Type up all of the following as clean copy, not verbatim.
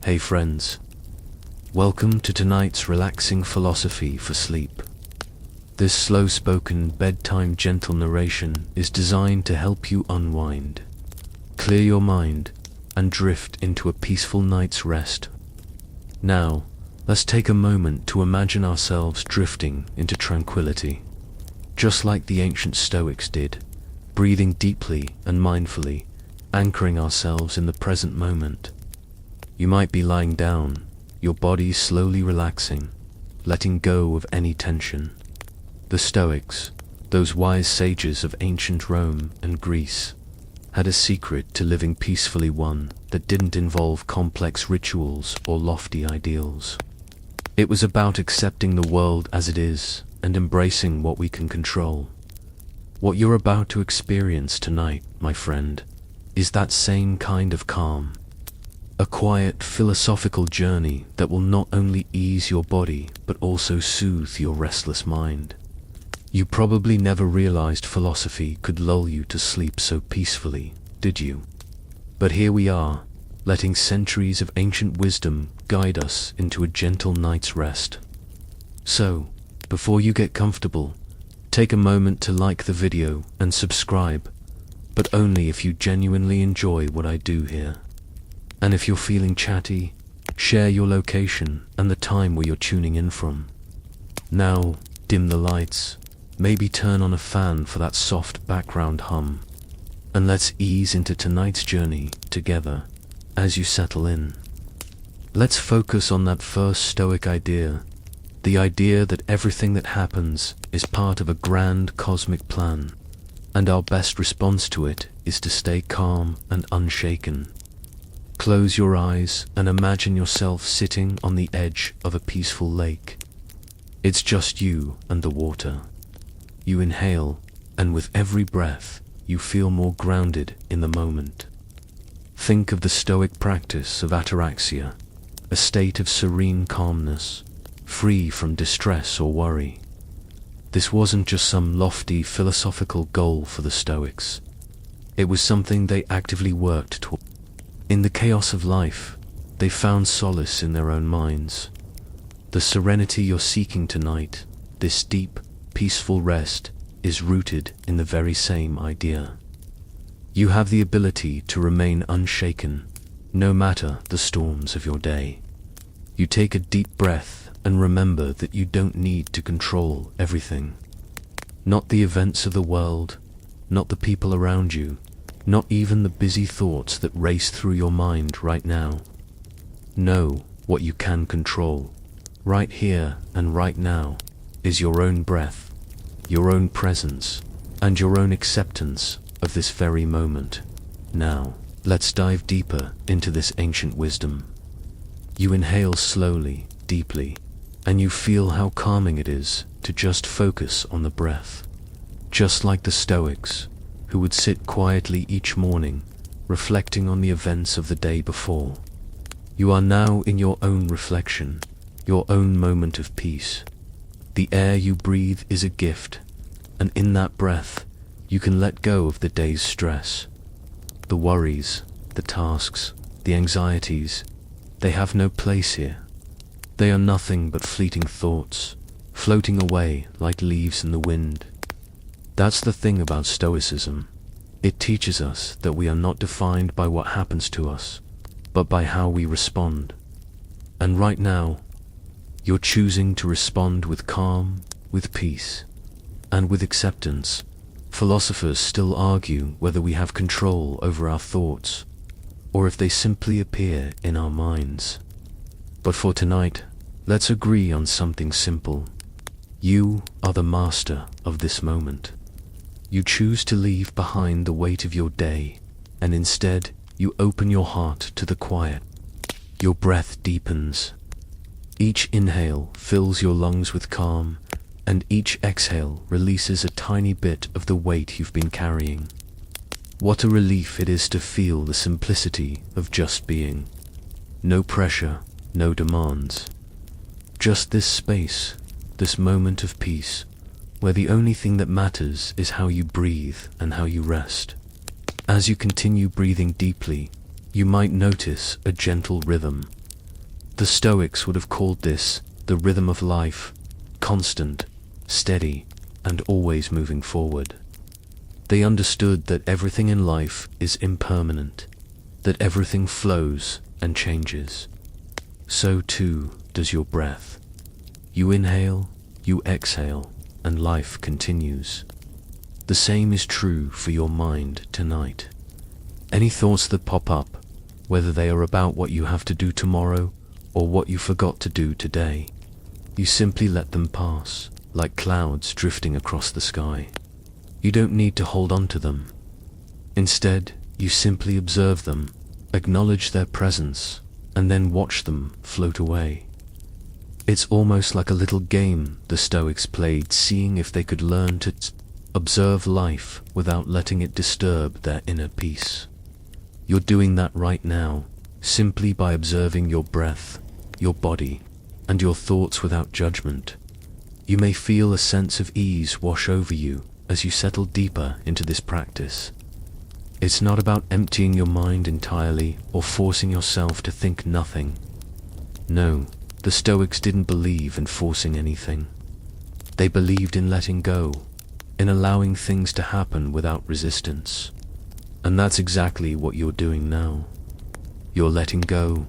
Hey friends, welcome to tonight's relaxing philosophy for sleep. This slow-spoken, bedtime gentle narration is designed to help you unwind, clear your mind, and drift into a peaceful night's rest. Now, let's take a moment to imagine ourselves drifting into tranquility, just like the ancient Stoics did, breathing deeply and mindfully, anchoring ourselves in the present moment. You might be lying down, your body slowly relaxing, letting go of any tension. The Stoics, those wise sages of ancient Rome and Greece, had a secret to living peacefully, one that didn't involve complex rituals or lofty ideals. It was about accepting the world as it is and embracing what we can control. What you're about to experience tonight, my friend, is that same kind of calm. A quiet, philosophical journey that will not only ease your body but also soothe your restless mind. You probably never realized philosophy could lull you to sleep so peacefully, did you? But here we are, letting centuries of ancient wisdom guide us into a gentle night's rest. So, before you get comfortable, take a moment to like the video and subscribe, but only if you genuinely enjoy what I do here. And if you're feeling chatty, share your location and the time where you're tuning in from. Now, dim the lights, maybe turn on a fan for that soft background hum, and let's ease into tonight's journey together as you settle in. Let's focus on that first Stoic idea, the idea that everything that happens is part of a grand cosmic plan, and our best response to it is to stay calm and unshaken. Close your eyes and imagine yourself sitting on the edge of a peaceful lake. It's just you and the water. You inhale, and with every breath, you feel more grounded in the moment. Think of the Stoic practice of ataraxia, a state of serene calmness, free from distress or worry. This wasn't just some lofty philosophical goal for the Stoics. It was something they actively worked toward. In the chaos of life, they found solace in their own minds. The serenity you're seeking tonight, this deep, peaceful rest, is rooted in the very same idea. You have the ability to remain unshaken, no matter the storms of your day. You take a deep breath and remember that you don't need to control everything. Not the events of the world, not the people around you, not even the busy thoughts that race through your mind right now. Know what you can control, right here and right now, is your own breath, your own presence, and your own acceptance of this very moment. Now, let's dive deeper into this ancient wisdom. You inhale slowly, deeply, and you feel how calming it is to just focus on the breath. Just like the Stoics, who would sit quietly each morning, reflecting on the events of the day before. You are now in your own reflection, your own moment of peace. The air you breathe is a gift, and in that breath, you can let go of the day's stress. The worries, the tasks, the anxieties, they have no place here. They are nothing but fleeting thoughts, floating away like leaves in the wind. That's the thing about Stoicism. It teaches us that we are not defined by what happens to us, but by how we respond. And right now, you're choosing to respond with calm, with peace, and with acceptance. Philosophers still argue whether we have control over our thoughts, or if they simply appear in our minds. But for tonight, let's agree on something simple. You are the master of this moment. You choose to leave behind the weight of your day, and instead, you open your heart to the quiet. Your breath deepens. Each inhale fills your lungs with calm, and each exhale releases a tiny bit of the weight you've been carrying. What a relief it is to feel the simplicity of just being. No pressure, no demands. Just this space, this moment of peace, where the only thing that matters is how you breathe and how you rest. As you continue breathing deeply, you might notice a gentle rhythm, The Stoics would have called this the rhythm of life, constant, steady, and always moving forward. They understood that everything in life is impermanent, that everything flows and changes. So too does your breath. You inhale, you exhale, and life continues. The same is true for your mind tonight. Any thoughts that pop up, whether they are about what you have to do tomorrow or what you forgot to do today, you simply let them pass, like clouds drifting across the sky. You don't need to hold on to them. Instead, you simply observe them, acknowledge their presence, and then watch them float away. It's almost like a little game the Stoics played, seeing if they could learn to observe life without letting it disturb their inner peace. You're doing that right now, simply by observing your breath, your body, and your thoughts without judgment. You may feel a sense of ease wash over you as you settle deeper into this practice. It's not about emptying your mind entirely or forcing yourself to think nothing. No, the Stoics didn't believe in forcing anything. They believed in letting go, in allowing things to happen without resistance. And that's exactly what you're doing now. You're letting go.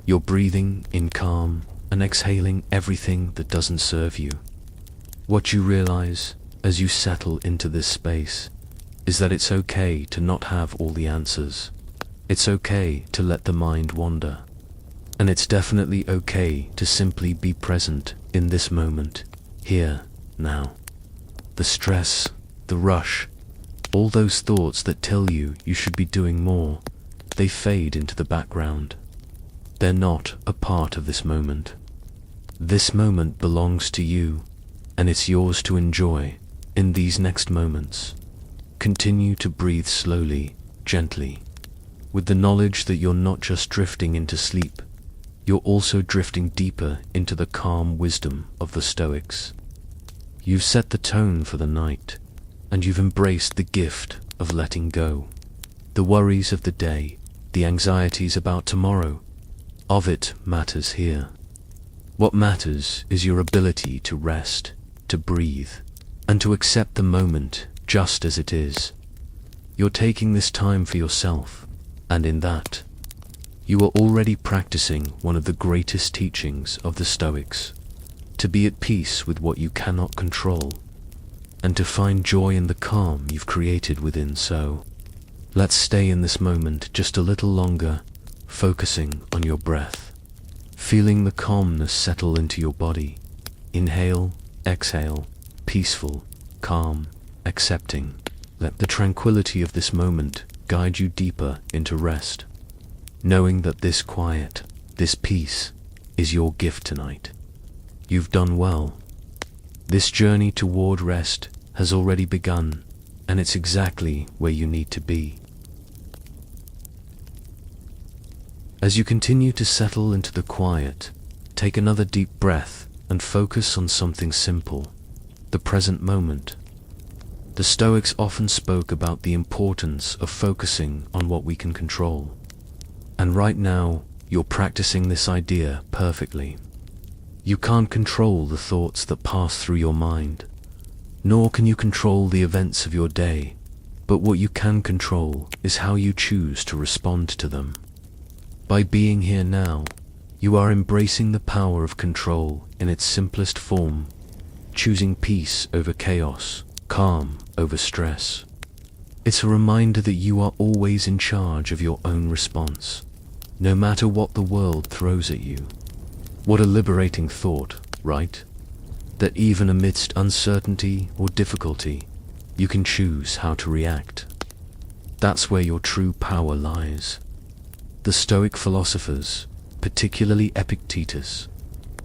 You're breathing in calm and exhaling everything that doesn't serve you. What you realize as you settle into this space is that it's okay to not have all the answers. It's okay to let the mind wander. And it's definitely okay to simply be present in this moment, here, now. The stress, the rush, all those thoughts that tell you should be doing more, they fade into the background. They're not a part of this moment. This moment belongs to you, and it's yours to enjoy in these next moments. Continue to breathe slowly, gently, with the knowledge that you're not just drifting into sleep, you're also drifting deeper into the calm wisdom of the Stoics. You've set the tone for the night, and you've embraced the gift of letting go. The worries of the day, the anxieties about tomorrow, of it matters here. What matters is your ability to rest, to breathe, and to accept the moment just as it is. You're taking this time for yourself, and in that, you are already practicing one of the greatest teachings of the Stoics, to be at peace with what you cannot control, and to find joy in the calm you've created within. So, let's stay in this moment just a little longer, focusing on your breath, feeling the calmness settle into your body. Inhale, exhale, peaceful, calm, accepting. Let the tranquility of this moment guide you deeper into rest, knowing that this quiet, this peace, is your gift tonight. You've done well. This journey toward rest has already begun, and it's exactly where you need to be. As you continue to settle into the quiet, take another deep breath and focus on something simple, the present moment. The Stoics often spoke about the importance of focusing on what we can control. And right now, you're practicing this idea perfectly. You can't control the thoughts that pass through your mind, nor can you control the events of your day, but what you can control is how you choose to respond to them. By being here now, you are embracing the power of control in its simplest form, choosing peace over chaos, calm over stress. It's a reminder that you are always in charge of your own response, no matter what the world throws at you. What a liberating thought, right? That even amidst uncertainty or difficulty, you can choose how to react. That's where your true power lies. The Stoic philosophers, particularly Epictetus,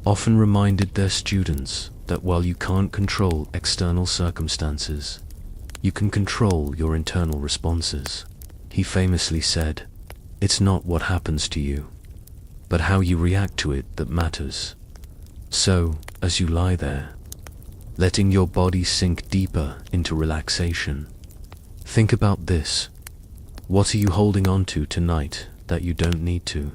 often reminded their students that while you can't control external circumstances, you can control your internal responses. He famously said, "It's not what happens to you, but how you react to it that matters." So, as you lie there, letting your body sink deeper into relaxation, think about this. What are you holding on to tonight that you don't need to?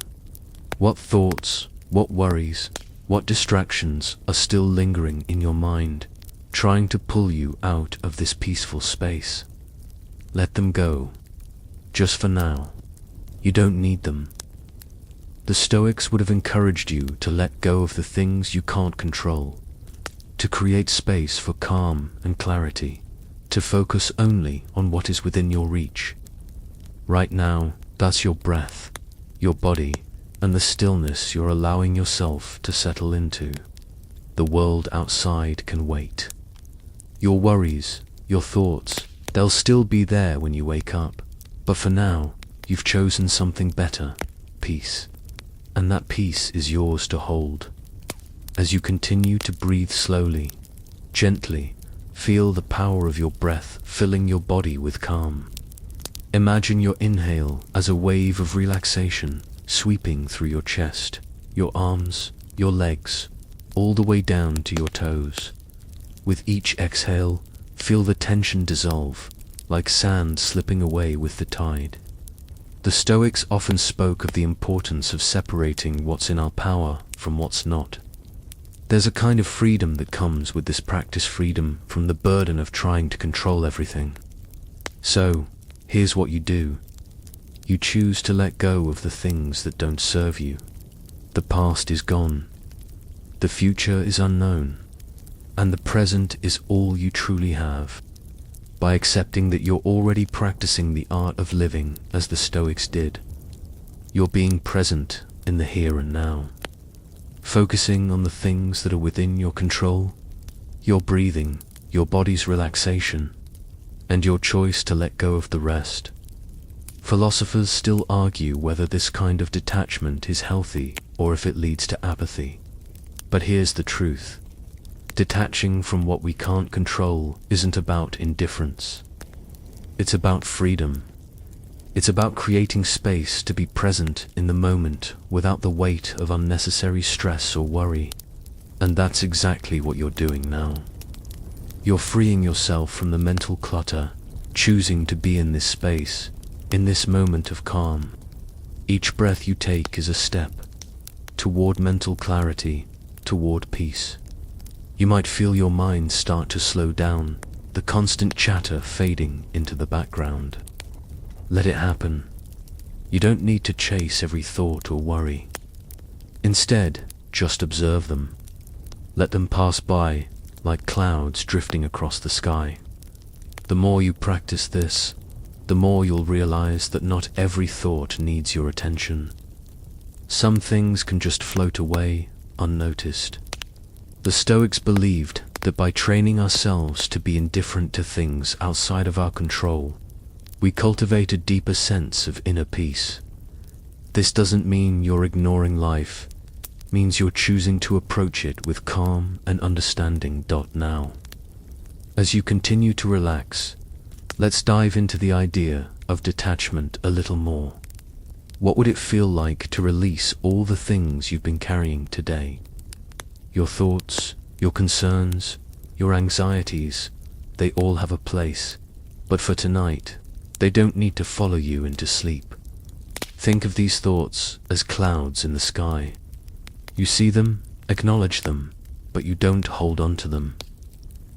What thoughts, What worries, what distractions are still lingering in your mind, trying to pull you out of this peaceful space? Let them go. Just for now. You don't need them. The Stoics would have encouraged you to let go of the things you can't control, to create space for calm and clarity, to focus only on what is within your reach. Right now, that's your breath, your body, and the stillness you're allowing yourself to settle into. The world outside can wait. Your worries, your thoughts, they'll still be there when you wake up. But for now, you've chosen something better, peace. And that peace is yours to hold. As you continue to breathe slowly, gently, feel the power of your breath filling your body with calm. Imagine your inhale as a wave of relaxation sweeping through your chest, your arms, your legs, all the way down to your toes. With each exhale, feel the tension dissolve, like sand slipping away with the tide. The Stoics often spoke of the importance of separating what's in our power from what's not. There's a kind of freedom that comes with this practice, freedom from the burden of trying to control everything. So, here's what you do. You choose to let go of the things that don't serve you. The past is gone. The future is unknown. And the present is all you truly have. By accepting that you're already practicing the art of living as the Stoics did, you're being present in the here and now. Focusing on the things that are within your control, your breathing, your body's relaxation, and your choice to let go of the rest. Philosophers still argue whether this kind of detachment is healthy or if it leads to apathy. But here's the truth. Detaching from what we can't control isn't about indifference. It's about freedom. It's about creating space to be present in the moment without the weight of unnecessary stress or worry. And that's exactly what you're doing now. You're freeing yourself from the mental clutter, choosing to be in this space, in this moment of calm. Each breath you take is a step toward mental clarity, toward peace. You might feel your mind start to slow down, the constant chatter fading into the background. Let it happen. You don't need to chase every thought or worry. Instead, just observe them. Let them pass by like clouds drifting across the sky. The more you practice this, the more you'll realize that not every thought needs your attention. Some things can just float away unnoticed. The Stoics believed that by training ourselves to be indifferent to things outside of our control, we cultivate a deeper sense of inner peace. This doesn't mean you're ignoring life, it means you're choosing to approach it with calm and understanding. Now, as you continue to relax, let's dive into the idea of detachment a little more. What would it feel like to release all the things you've been carrying today? Your thoughts, your concerns, your anxieties, they all have a place, but for tonight, they don't need to follow you into sleep. Think of these thoughts as clouds in the sky. You see them, acknowledge them, but you don't hold on to them.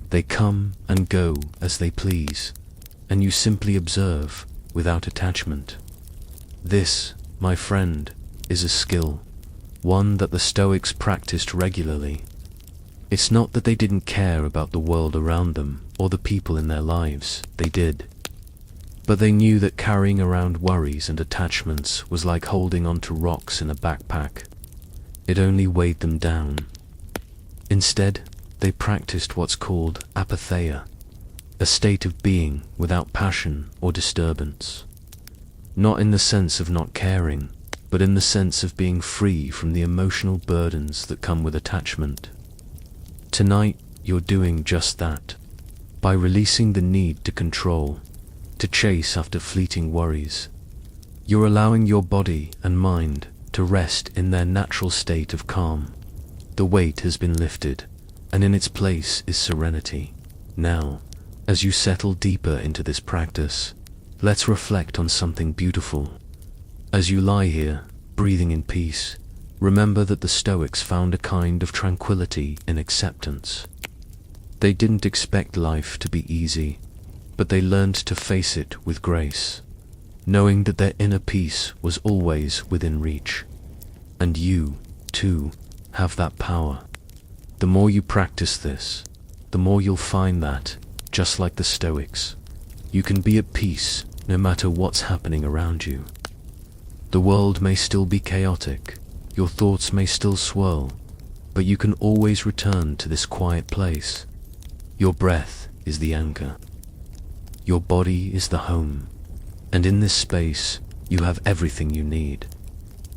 They come and go as they please, and you simply observe without attachment. This, my friend, is a skill, one that the Stoics practiced regularly. It's not that they didn't care about the world around them or the people in their lives, they did. But they knew that carrying around worries and attachments was like holding onto rocks in a backpack. It only weighed them down. Instead, they practiced what's called apatheia, a state of being without passion or disturbance. Not in the sense of not caring, but in the sense of being free from the emotional burdens that come with attachment. Tonight, you're doing just that. By releasing the need to control, to chase after fleeting worries, you're allowing your body and mind to rest in their natural state of calm. The weight has been lifted, and in its place is serenity. Now, as you settle deeper into this practice, let's reflect on something beautiful. As you lie here, breathing in peace, Remember that the Stoics found a kind of tranquility in acceptance. They didn't expect life to be easy, but they learned to face it with grace, knowing that their inner peace was always within reach. And you, too, have that power. The more you practice this, the more you'll find that, just like the Stoics, you can be at peace no matter what's happening around you. The world may still be chaotic, your thoughts may still swirl, but you can always return to this quiet place. Your breath is the anchor. Your body is the home, and in this space, you have everything you need.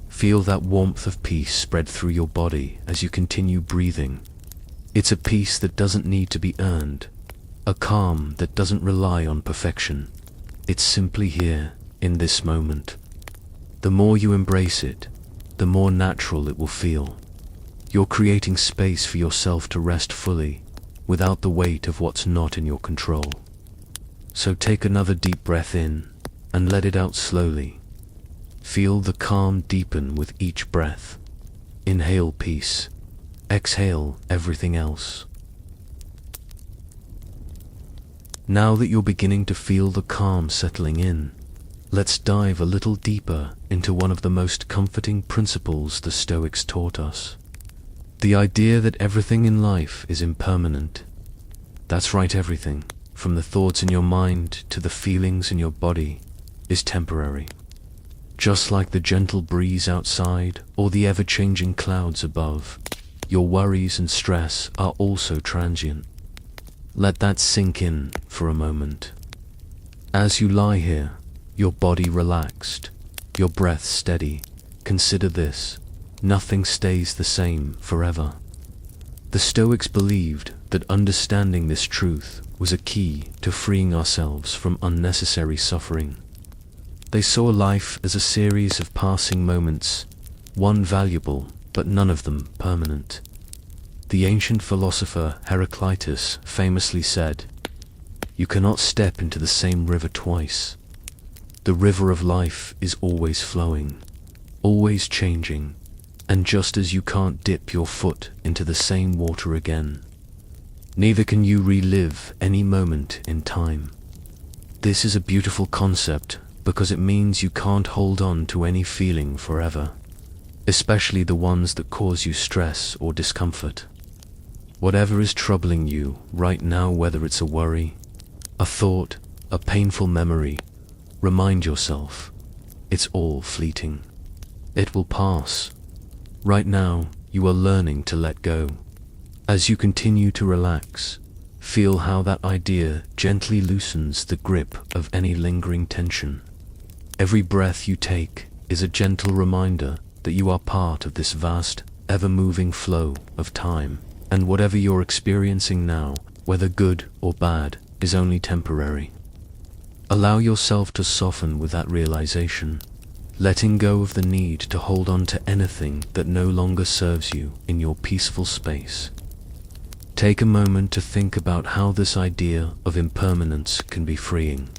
Feel that warmth of peace spread through your body as you continue breathing. It's a peace that doesn't need to be earned, a calm that doesn't rely on perfection. It's simply here, in this moment. The more you embrace it, the more natural it will feel. You're creating space for yourself to rest fully, without the weight of what's not in your control. So take another deep breath in, and let it out slowly. Feel the calm deepen with each breath. Inhale peace. Exhale everything else. Now that you're beginning to feel the calm settling in, let's dive a little deeper into one of the most comforting principles the Stoics taught us. The idea that everything in life is impermanent. That's right, everything, from the thoughts in your mind to the feelings in your body, is temporary. Just like the gentle breeze outside or the ever-changing clouds above, your worries and stress are also transient. Let that sink in for a moment. As you lie here, your body relaxed, your breath steady, consider this: nothing stays the same forever. The Stoics believed that understanding this truth was a key to freeing ourselves from unnecessary suffering. They saw life as a series of passing moments, one valuable, but none of them permanent. The ancient philosopher Epictetus famously said, "You cannot step into the same river twice. The river of life is always flowing, always changing, and just as you can't dip your foot into the same water again, neither can you relive any moment in time." This is a beautiful concept because it means you can't hold on to any feeling forever, especially the ones that cause you stress or discomfort. Whatever is troubling you right now, whether it's a worry, a thought, a painful memory, remind yourself, it's all fleeting. It will pass. Right now, you are learning to let go. As you continue to relax, feel how that idea gently loosens the grip of any lingering tension. Every breath you take is a gentle reminder that you are part of this vast, ever-moving flow of time, and whatever you're experiencing now, whether good or bad, is only temporary. Allow yourself to soften with that realization, letting go of the need to hold on to anything that no longer serves you in your peaceful space. Take a moment to think about how this idea of impermanence can be freeing.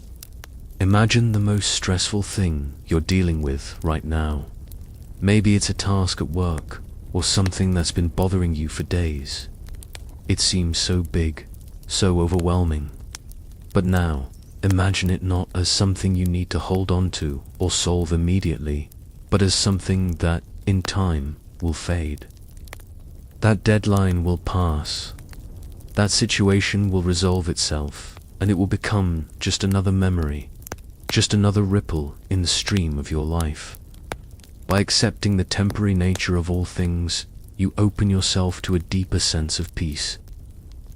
Imagine the most stressful thing you're dealing with right now. Maybe it's a task at work, or something that's been bothering you for days. It seems so big, so overwhelming. But now, imagine it not as something you need to hold on to or solve immediately, but as something that, in time, will fade. That deadline will pass. That situation will resolve itself, and it will become just another memory, just another ripple in the stream of your life. By accepting the temporary nature of all things, you open yourself to a deeper sense of peace.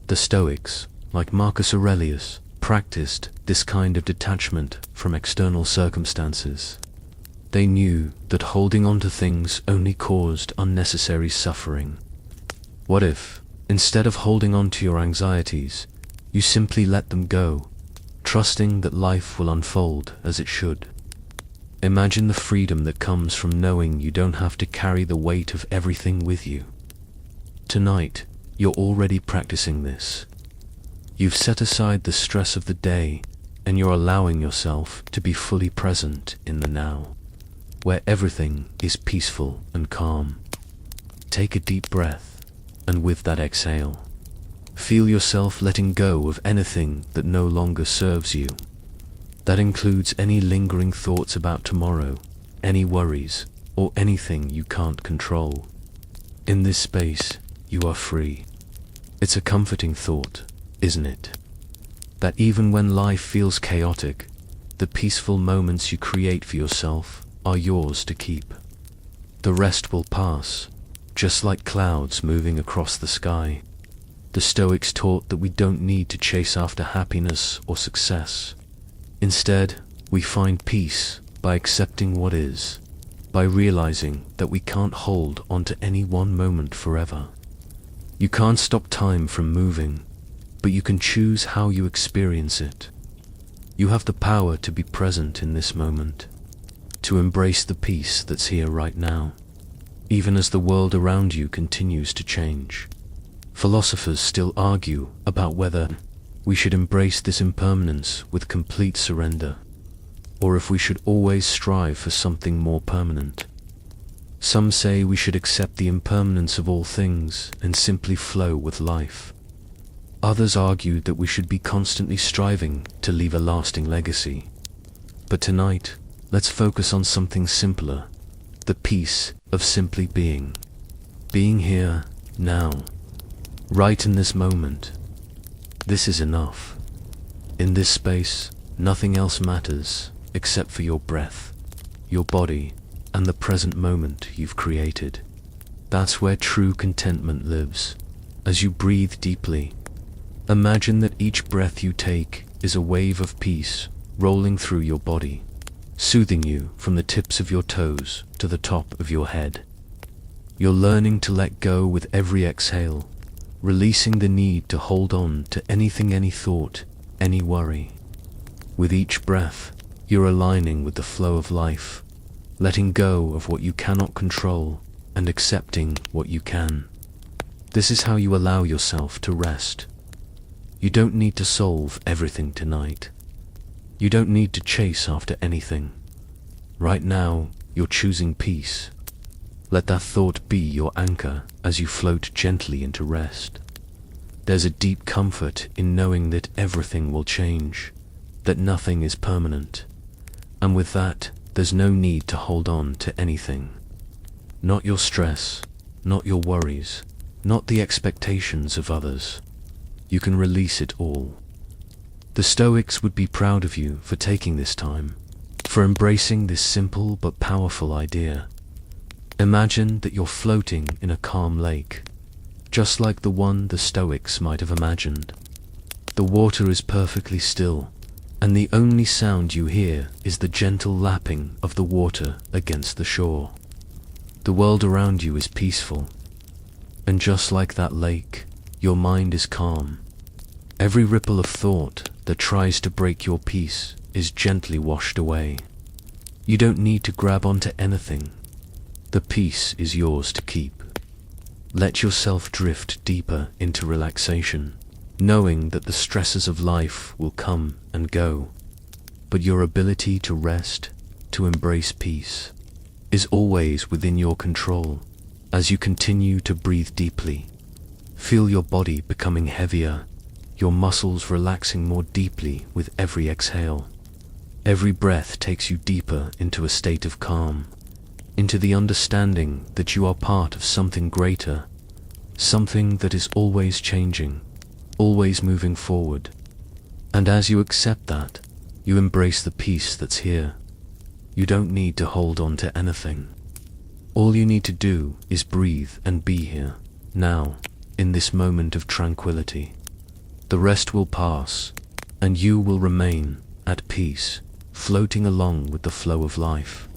The Stoics, like Marcus Aurelius, practiced this kind of detachment from external circumstances. They knew that holding on to things only caused unnecessary suffering. What if, instead of holding on to your anxieties, you simply let them go, trusting that life will unfold as it should? Imagine the freedom that comes from knowing you don't have to carry the weight of everything with you. Tonight, you're already practicing this. You've set aside the stress of the day, and you're allowing yourself to be fully present in the now, where everything is peaceful and calm. take a deep breath, and with that exhale, feel yourself letting go of anything that no longer serves you. That includes any lingering thoughts about tomorrow, any worries, or anything you can't control. In this space, you are free. It's a comforting thought, isn't it? That even when life feels chaotic, the peaceful moments you create for yourself are yours to keep. The rest will pass, just like clouds moving across the sky. The Stoics taught that we don't need to chase after happiness or success. Instead, we find peace by accepting what is, by realizing that we can't hold onto any one moment forever. You can't stop time from moving, but you can choose how you experience it. You have the power to be present in this moment, to embrace the peace that's here right now, even as the world around you continues to change. Philosophers still argue about whether we should embrace this impermanence with complete surrender, or if we should always strive for something more permanent. Some say we should accept the impermanence of all things and simply flow with life. Others argue that we should be constantly striving to leave a lasting legacy. But tonight, let's focus on something simpler, the peace of simply being. Being here, now, right in this moment. This is enough. In this space, nothing else matters except for your breath, your body, and the present moment you've created. That's where true contentment lives. As you breathe deeply, imagine that each breath you take is a wave of peace rolling through your body, soothing you from the tips of your toes to the top of your head. You're learning to let go with every exhale, releasing the need to hold on to anything, any thought, any worry. With each breath, you're aligning with the flow of life, letting go of what you cannot control and accepting what you can. This is how you allow yourself to rest. You don't need to solve everything tonight. You don't need to chase after anything. Right now, you're choosing peace. Let that thought be your anchor as you float gently into rest. There's a deep comfort in knowing that everything will change, that nothing is permanent. And with that, there's no need to hold on to anything. Not your stress, not your worries, not the expectations of others. You can release it all. The Stoics would be proud of you for taking this time, for embracing this simple but powerful idea. Imagine that you're floating in a calm lake, just like the one the Stoics might have imagined. The water is perfectly still, and the only sound you hear is the gentle lapping of the water against the shore. The world around you is peaceful, and just like that lake, your mind is calm. Every ripple of thought that tries to break your peace is gently washed away. You don't need to grab onto anything. The peace is yours to keep. Let yourself drift deeper into relaxation, knowing that the stresses of life will come and go, but your ability to rest, to embrace peace, is always within your control. As you continue to breathe deeply, feel your body becoming heavier, your muscles relaxing more deeply with every exhale. Every breath takes you deeper into a state of calm, into the understanding that you are part of something greater, something that is always changing, always moving forward. And as you accept that, you embrace the peace that's here. You don't need to hold on to anything. All you need to do is breathe and be here, now, in this moment of tranquility. The rest will pass, and you will remain at peace, floating along with the flow of life.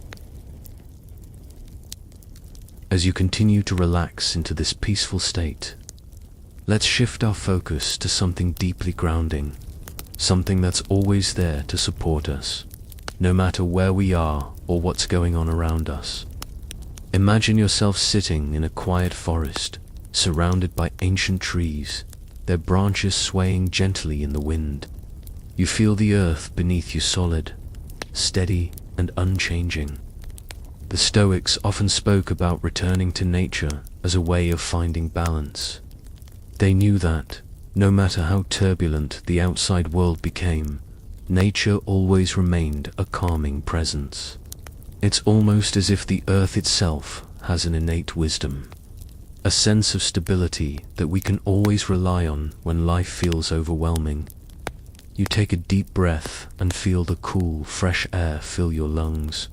As you continue to relax into this peaceful state, let's shift our focus to something deeply grounding, something that's always there to support us, no matter where we are or what's going on around us. Imagine yourself sitting in a quiet forest, surrounded by ancient trees, their branches swaying gently in the wind. You feel the earth beneath you solid, steady, and unchanging. The Stoics often spoke about returning to nature as a way of finding balance. They knew that, no matter how turbulent the outside world became, nature always remained a calming presence. It's almost as if the earth itself has an innate wisdom, a sense of stability that we can always rely on when life feels overwhelming. You take a deep breath and feel the cool, fresh air fill your lungs.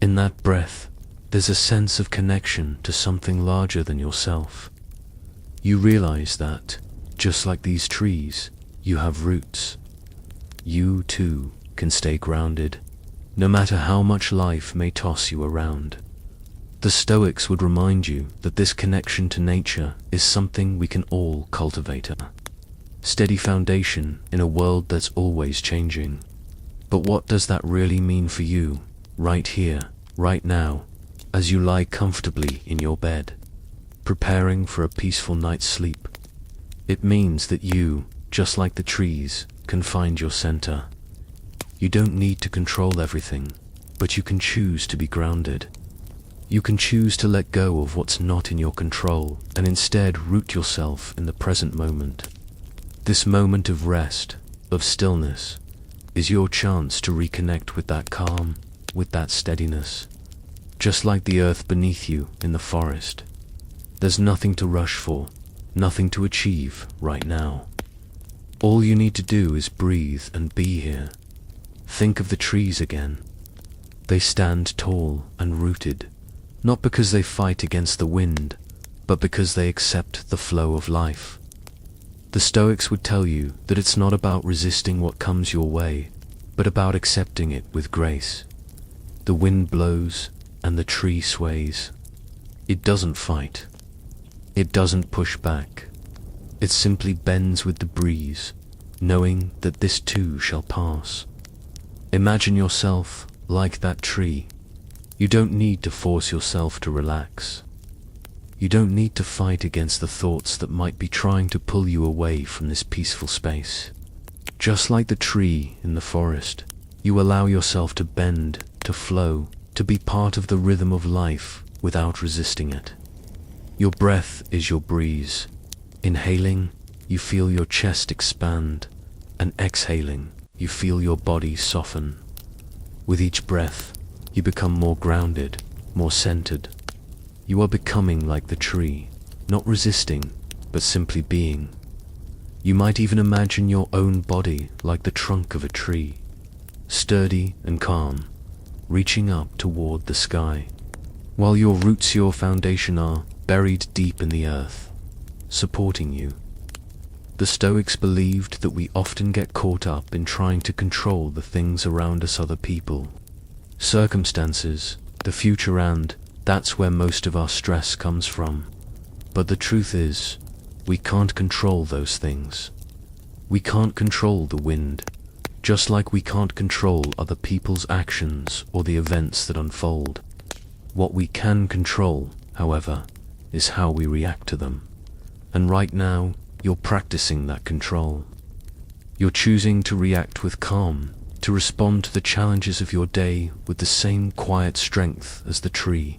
In that breath, there's a sense of connection to something larger than yourself. You realize that, just like these trees, you have roots. You, too, can stay grounded, no matter how much life may toss you around. The Stoics would remind you that this connection to nature is something we can all cultivate. A steady foundation in a world that's always changing. But what does that really mean for you, right here, right now, as you lie comfortably in your bed, preparing for a peaceful night's sleep? It means that you, just like the trees, can find your center. You don't need to control everything, but you can choose to be grounded. You can choose to let go of what's not in your control and instead root yourself in the present moment. This moment of rest, of stillness, is your chance to reconnect with that calm, with that steadiness. Just like the earth beneath you in the forest, there's nothing to rush for, nothing to achieve right now. All you need to do is breathe and be here. Think of the trees again. They stand tall and rooted, not because they fight against the wind, but because they accept the flow of life. The Stoics would tell you that it's not about resisting what comes your way, but about accepting it with grace. The wind blows and the tree sways. It doesn't fight. It doesn't push back. It simply bends with the breeze, knowing that this too shall pass. Imagine yourself like that tree. You don't need to force yourself to relax. You don't need to fight against the thoughts that might be trying to pull you away from this peaceful space. Just like the tree in the forest, you allow yourself to bend, to flow, to be part of the rhythm of life without resisting it. Your breath is your breeze. Inhaling, you feel your chest expand, and exhaling, you feel your body soften. With each breath, you become more grounded, more centered. You are becoming like the tree, not resisting, but simply being. You might even imagine your own body like the trunk of a tree, sturdy and calm, reaching up toward the sky, while your roots, your foundation, are buried deep in the earth, supporting you. The Stoics believed that we often get caught up in trying to control the things around us, other people, circumstances, the future, and that's where most of our stress comes from. But the truth is, we can't control those things. We can't control the wind, just like we can't control other people's actions or the events that unfold. What we can control, however, is how we react to them. And right now, you're practicing that control. You're choosing to react with calm, to respond to the challenges of your day with the same quiet strength as the tree.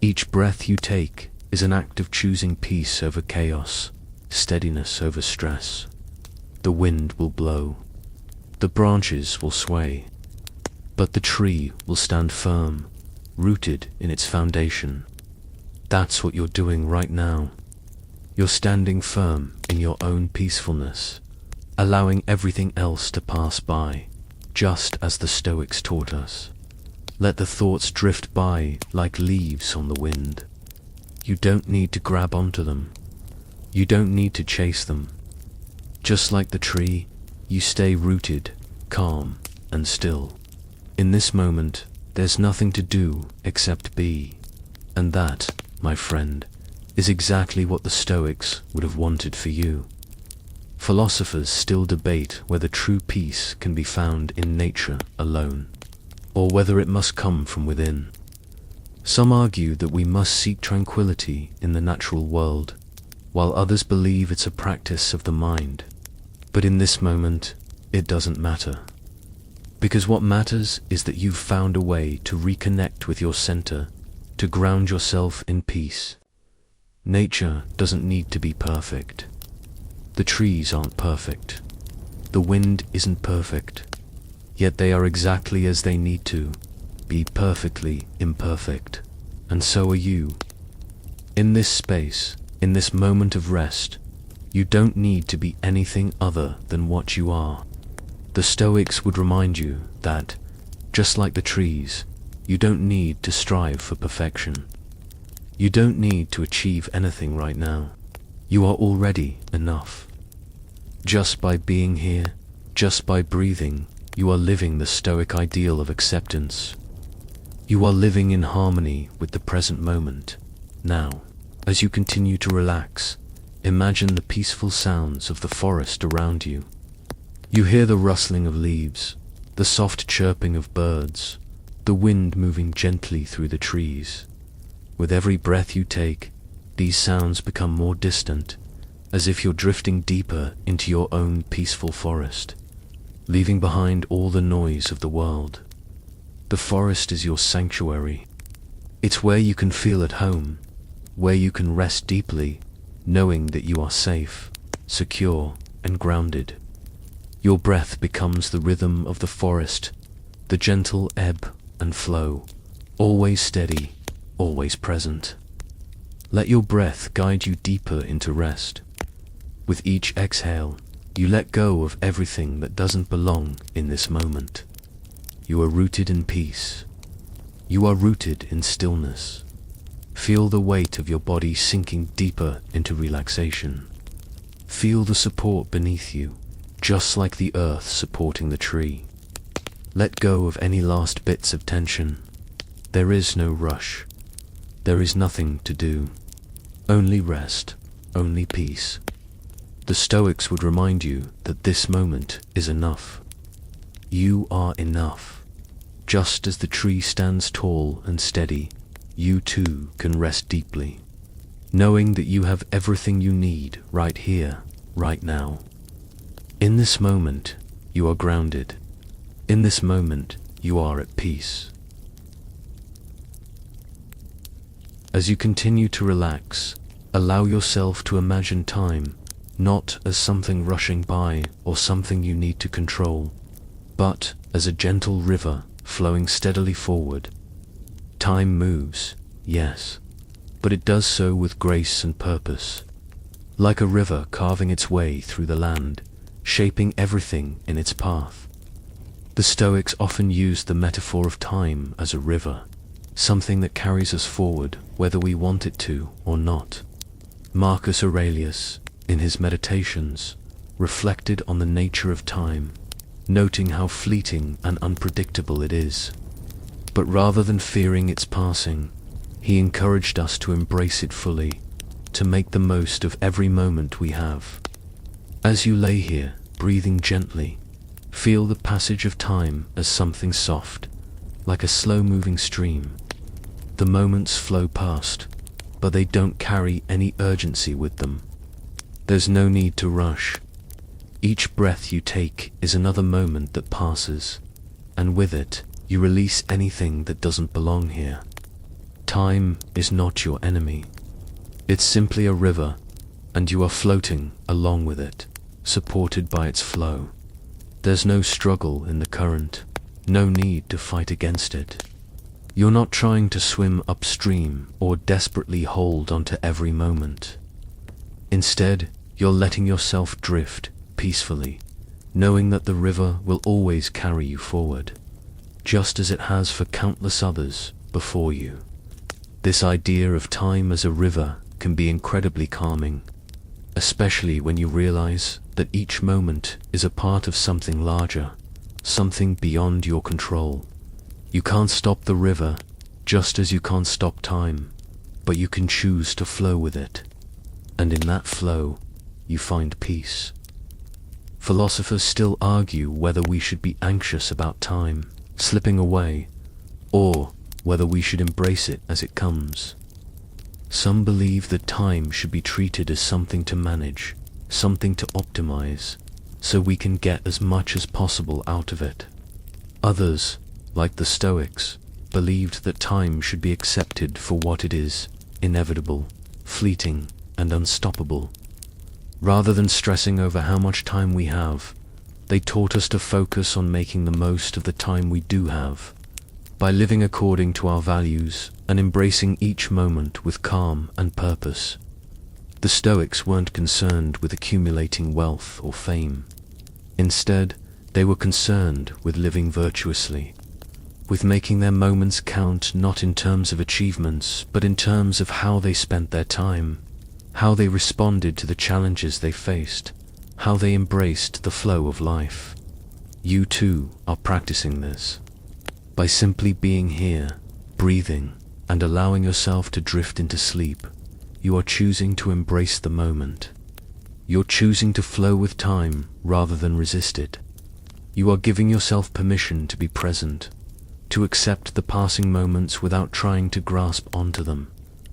Each breath you take is an act of choosing peace over chaos, steadiness over stress. The wind will blow, the branches will sway, but the tree will stand firm, rooted in its foundation. That's what you're doing right now. You're standing firm in your own peacefulness, allowing everything else to pass by, just as the Stoics taught us. Let the thoughts drift by like leaves on the wind. You don't need to grab onto them. You don't need to chase them. Just like the tree, you stay rooted, calm, and still. In this moment, there's nothing to do except be. And that, my friend, is exactly what the Stoics would have wanted for you. Philosophers still debate whether true peace can be found in nature alone, or whether it must come from within. Some argue that we must seek tranquility in the natural world, while others believe it's a practice of the mind. But in this moment, it doesn't matter. Because what matters is that you've found a way to reconnect with your center, to ground yourself in peace. Nature doesn't need to be perfect. The trees aren't perfect. The wind isn't perfect. Yet they are exactly as they need to be, perfectly imperfect. And so are you. In this space, in this moment of rest, you don't need to be anything other than what you are. The Stoics would remind you that, just like the trees, you don't need to strive for perfection. You don't need to achieve anything right now. You are already enough. Just by being here, just by breathing, you are living the Stoic ideal of acceptance. You are living in harmony with the present moment. Now, as you continue to relax, imagine the peaceful sounds of the forest around you. You hear the rustling of leaves, the soft chirping of birds, the wind moving gently through the trees. With every breath you take, these sounds become more distant, as if you're drifting deeper into your own peaceful forest, leaving behind all the noise of the world. The forest is your sanctuary. It's where you can feel at home, where you can rest deeply, knowing that you are safe, secure, and grounded. Your breath becomes the rhythm of the forest, the gentle ebb and flow, always steady, always present. Let your breath guide you deeper into rest. With each exhale, you let go of everything that doesn't belong in this moment. You are rooted in peace. You are rooted in stillness. Feel the weight of your body sinking deeper into relaxation. Feel the support beneath you, just like the earth supporting the tree. Let go of any last bits of tension. There is no rush. There is nothing to do. Only rest, only peace. The Stoics would remind you that this moment is enough. You are enough. Just as the tree stands tall and steady, you too can rest deeply, knowing that you have everything you need right here, right now. In this moment, you are grounded. In this moment, you are at peace. As you continue to relax, allow yourself to imagine time, not as something rushing by or something you need to control, but as a gentle river flowing steadily forward. Time moves, yes, but it does so with grace and purpose, like a river carving its way through the land, shaping everything in its path. The Stoics often used the metaphor of time as a river, something that carries us forward whether we want it to or not. Marcus Aurelius, in his Meditations, reflected on the nature of time, noting how fleeting and unpredictable it is. But rather than fearing its passing, he encouraged us to embrace it fully, to make the most of every moment we have. As you lay here, breathing gently, feel the passage of time as something soft, like a slow-moving stream. The moments flow past, but they don't carry any urgency with them. There's no need to rush. Each breath you take is another moment that passes, and with it, you release anything that doesn't belong here. Time is not your enemy. It's simply a river, and you are floating along with it, supported by its flow. There's no struggle in the current, no need to fight against it. You're not trying to swim upstream or desperately hold onto every moment. Instead, you're letting yourself drift peacefully, knowing that the river will always carry you forward, just as it has for countless others before you. This idea of time as a river can be incredibly calming, especially when you realize that each moment is a part of something larger, something beyond your control. You can't stop the river, just as you can't stop time, but you can choose to flow with it. And in that flow, you find peace. Philosophers still argue whether we should be anxious about time slipping away, or whether we should embrace it as it comes. Some believe that time should be treated as something to manage, something to optimize, so we can get as much as possible out of it. Others, like the Stoics, believed that time should be accepted for what it is, inevitable, fleeting, and unstoppable. Rather than stressing over how much time we have, they taught us to focus on making the most of the time we do have, by living according to our values and embracing each moment with calm and purpose. The Stoics weren't concerned with accumulating wealth or fame. Instead, they were concerned with living virtuously, with making their moments count not in terms of achievements, but in terms of how they spent their time, how they responded to the challenges they faced, how they embraced the flow of life. You too are practicing this. By simply being here, breathing, and allowing yourself to drift into sleep, you are choosing to embrace the moment. You're choosing to flow with time rather than resist it. You are giving yourself permission to be present, to accept the passing moments without trying to grasp onto them.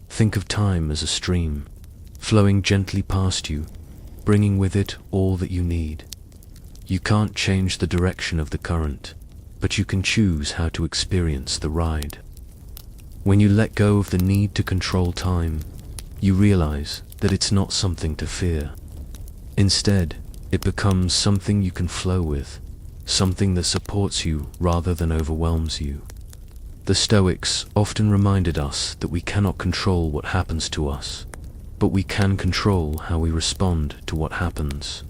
Think of time as a stream, flowing gently past you, bringing with it all that you need. You can't change the direction of the current, but you can choose how to experience the ride. When you let go of the need to control time, you realize that it's not something to fear. Instead, it becomes something you can flow with, something that supports you rather than overwhelms you. The Stoics often reminded us that we cannot control what happens to us, but we can control how we respond to what happens.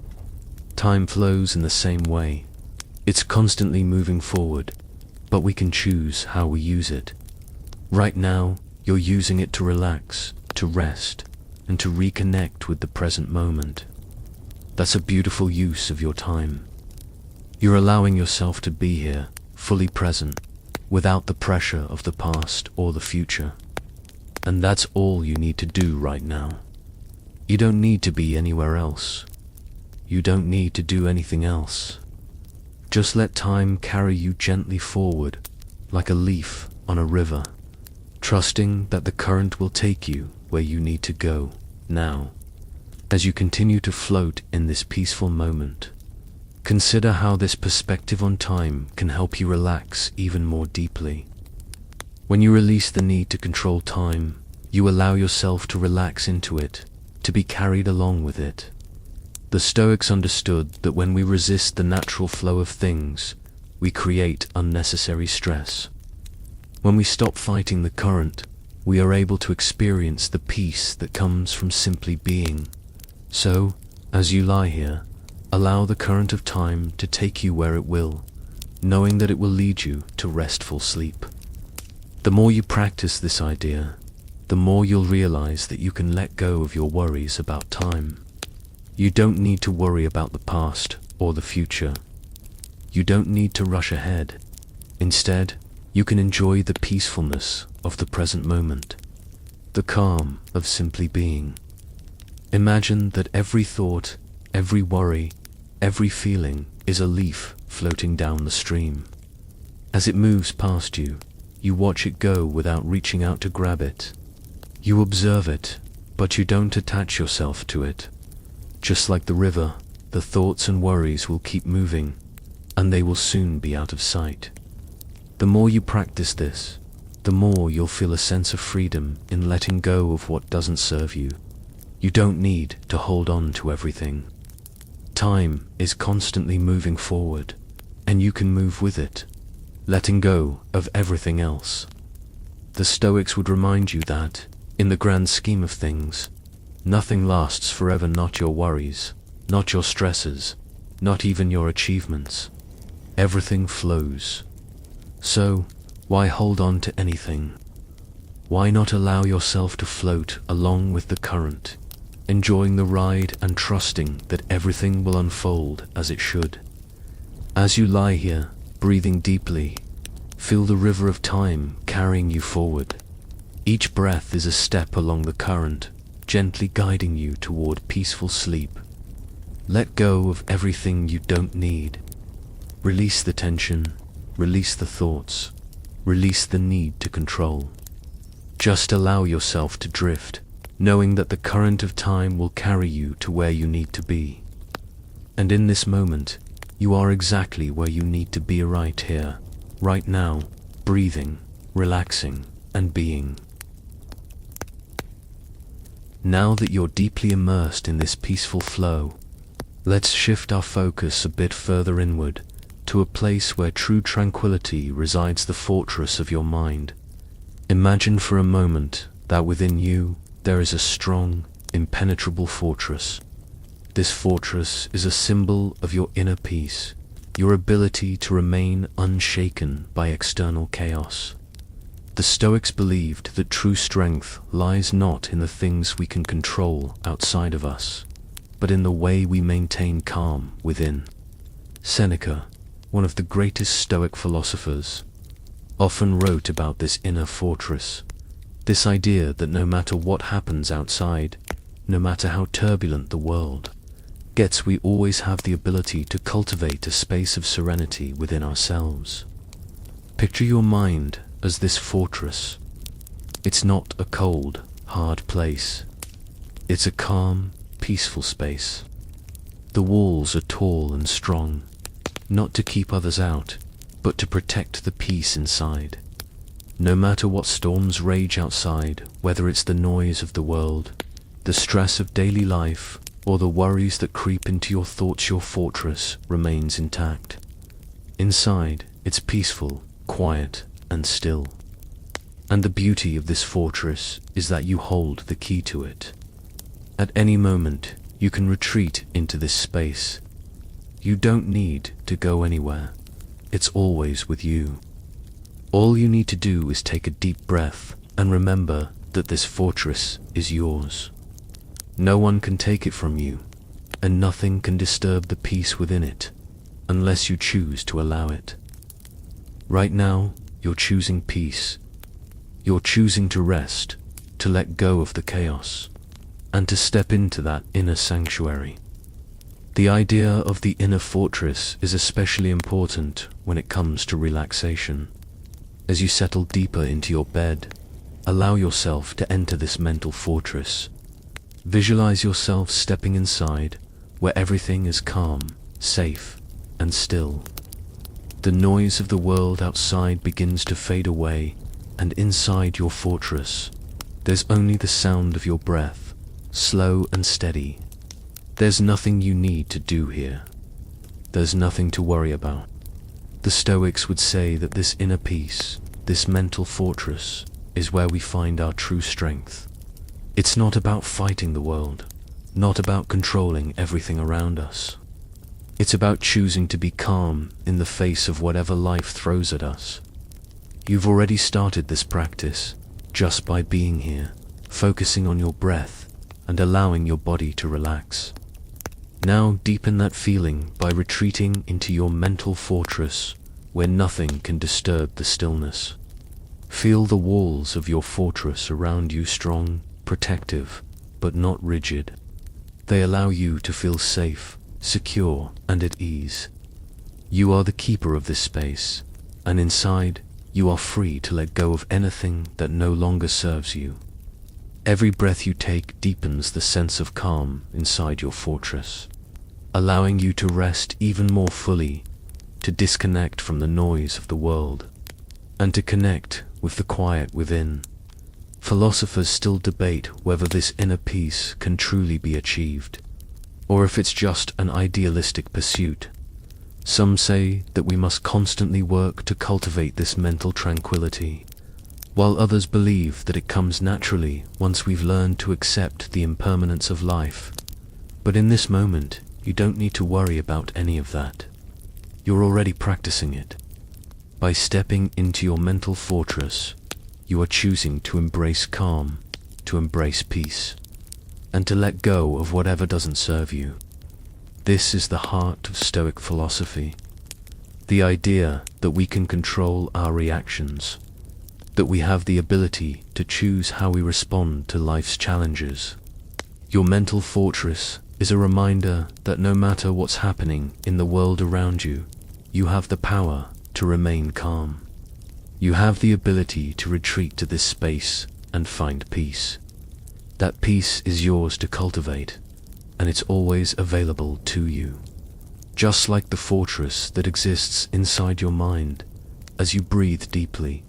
Time flows in the same way. It's constantly moving forward, but we can choose how we use it. Right now, you're using it to relax, to rest, and to reconnect with the present moment. That's a beautiful use of your time. You're allowing yourself to be here, fully present, without the pressure of the past or the future. And that's all you need to do right now. You don't need to be anywhere else. You don't need to do anything else. Just let time carry you gently forward, like a leaf on a river, trusting that the current will take you where you need to go now. As you continue to float in this peaceful moment, consider how this perspective on time can help you relax even more deeply. When you release the need to control time, you allow yourself to relax into it, to be carried along with it. The Stoics understood that when we resist the natural flow of things, we create unnecessary stress. When we stop fighting the current, we are able to experience the peace that comes from simply being. So, as you lie here, allow the current of time to take you where it will, knowing that it will lead you to restful sleep. The more you practice this idea, the more you'll realize that you can let go of your worries about time. You don't need to worry about the past or the future. You don't need to rush ahead. Instead, you can enjoy the peacefulness of the present moment, the calm of simply being. Imagine that every thought, every worry, every feeling is a leaf floating down the stream. As it moves past you, you watch it go without reaching out to grab it. You observe it, but you don't attach yourself to it. Just like the river, the thoughts and worries will keep moving, and they will soon be out of sight. The more you practice this, the more you'll feel a sense of freedom in letting go of what doesn't serve you. You don't need to hold on to everything. Time is constantly moving forward, and you can move with it, letting go of everything else. The Stoics would remind you that, in the grand scheme of things, nothing lasts forever, not your worries, not your stresses, not even your achievements. Everything flows. So, why hold on to anything? Why not allow yourself to float along with the current, enjoying the ride and trusting that everything will unfold as it should? As you lie here, breathing deeply, feel the river of time carrying you forward. Each breath is a step along the current, gently guiding you toward peaceful sleep. Let go of everything you don't need. Release the tension, release the thoughts, release the need to control. Just allow yourself to drift, knowing that the current of time will carry you to where you need to be. And in this moment, you are exactly where you need to be right here, right now, breathing, relaxing, and being. Now that you're deeply immersed in this peaceful flow, let's shift our focus a bit further inward, to a place where true tranquility resides, the fortress of your mind. Imagine for a moment that within you there is a strong, impenetrable fortress. This fortress is a symbol of your inner peace, your ability to remain unshaken by external chaos. The Stoics believed that true strength lies not in the things we can control outside of us, but in the way we maintain calm within. Seneca, one of the greatest Stoic philosophers, often wrote about this inner fortress, this idea that no matter what happens outside, no matter how turbulent the world gets, we always have the ability to cultivate a space of serenity within ourselves. Picture your mind as this fortress. It's not a cold, hard place. It's a calm, peaceful space. The walls are tall and strong, not to keep others out, but to protect the peace inside. No matter what storms rage outside, whether it's the noise of the world, the stress of daily life, or the worries that creep into your thoughts, your fortress remains intact. Inside, it's peaceful, quiet, and still. And the beauty of this fortress is that you hold the key to it. At any moment, you can retreat into this space. You don't need to go anywhere. It's always with you. All you need to do is take a deep breath and remember that this fortress is yours. No one can take it from you, and nothing can disturb the peace within it, unless you choose to allow it. Right now, you're choosing peace. You're choosing to rest, to let go of the chaos, and to step into that inner sanctuary. The idea of the inner fortress is especially important when it comes to relaxation. As you settle deeper into your bed, allow yourself to enter this mental fortress. Visualize yourself stepping inside, where everything is calm, safe, and still. The noise of the world outside begins to fade away, and inside your fortress, there's only the sound of your breath, slow and steady. There's nothing you need to do here. There's nothing to worry about. The Stoics would say that this inner peace, this mental fortress, is where we find our true strength. It's not about fighting the world, not about controlling everything around us. It's about choosing to be calm in the face of whatever life throws at us. You've already started this practice just by being here, focusing on your breath and allowing your body to relax. Now deepen that feeling by retreating into your mental fortress where nothing can disturb the stillness. Feel the walls of your fortress around you strong, protective, but not rigid. They allow you to feel safe, secure, and at ease. You are the keeper of this space, and inside, you are free to let go of anything that no longer serves you. Every breath you take deepens the sense of calm inside your fortress, allowing you to rest even more fully, to disconnect from the noise of the world, and to connect with the quiet within. Philosophers still debate whether this inner peace can truly be achieved, or if it's just an idealistic pursuit. Some say that we must constantly work to cultivate this mental tranquility, while others believe that it comes naturally once we've learned to accept the impermanence of life. But in this moment, you don't need to worry about any of that. You're already practicing it. By stepping into your mental fortress, you are choosing to embrace calm, to embrace peace, and to let go of whatever doesn't serve you. This is the heart of Stoic philosophy, the idea that we can control our reactions, that we have the ability to choose how we respond to life's challenges. Your mental fortress is a reminder that no matter what's happening in the world around you, you have the power to remain calm. You have the ability to retreat to this space and find peace. That peace is yours to cultivate, and it's always available to you. Just like the fortress that exists inside your mind, as you breathe deeply.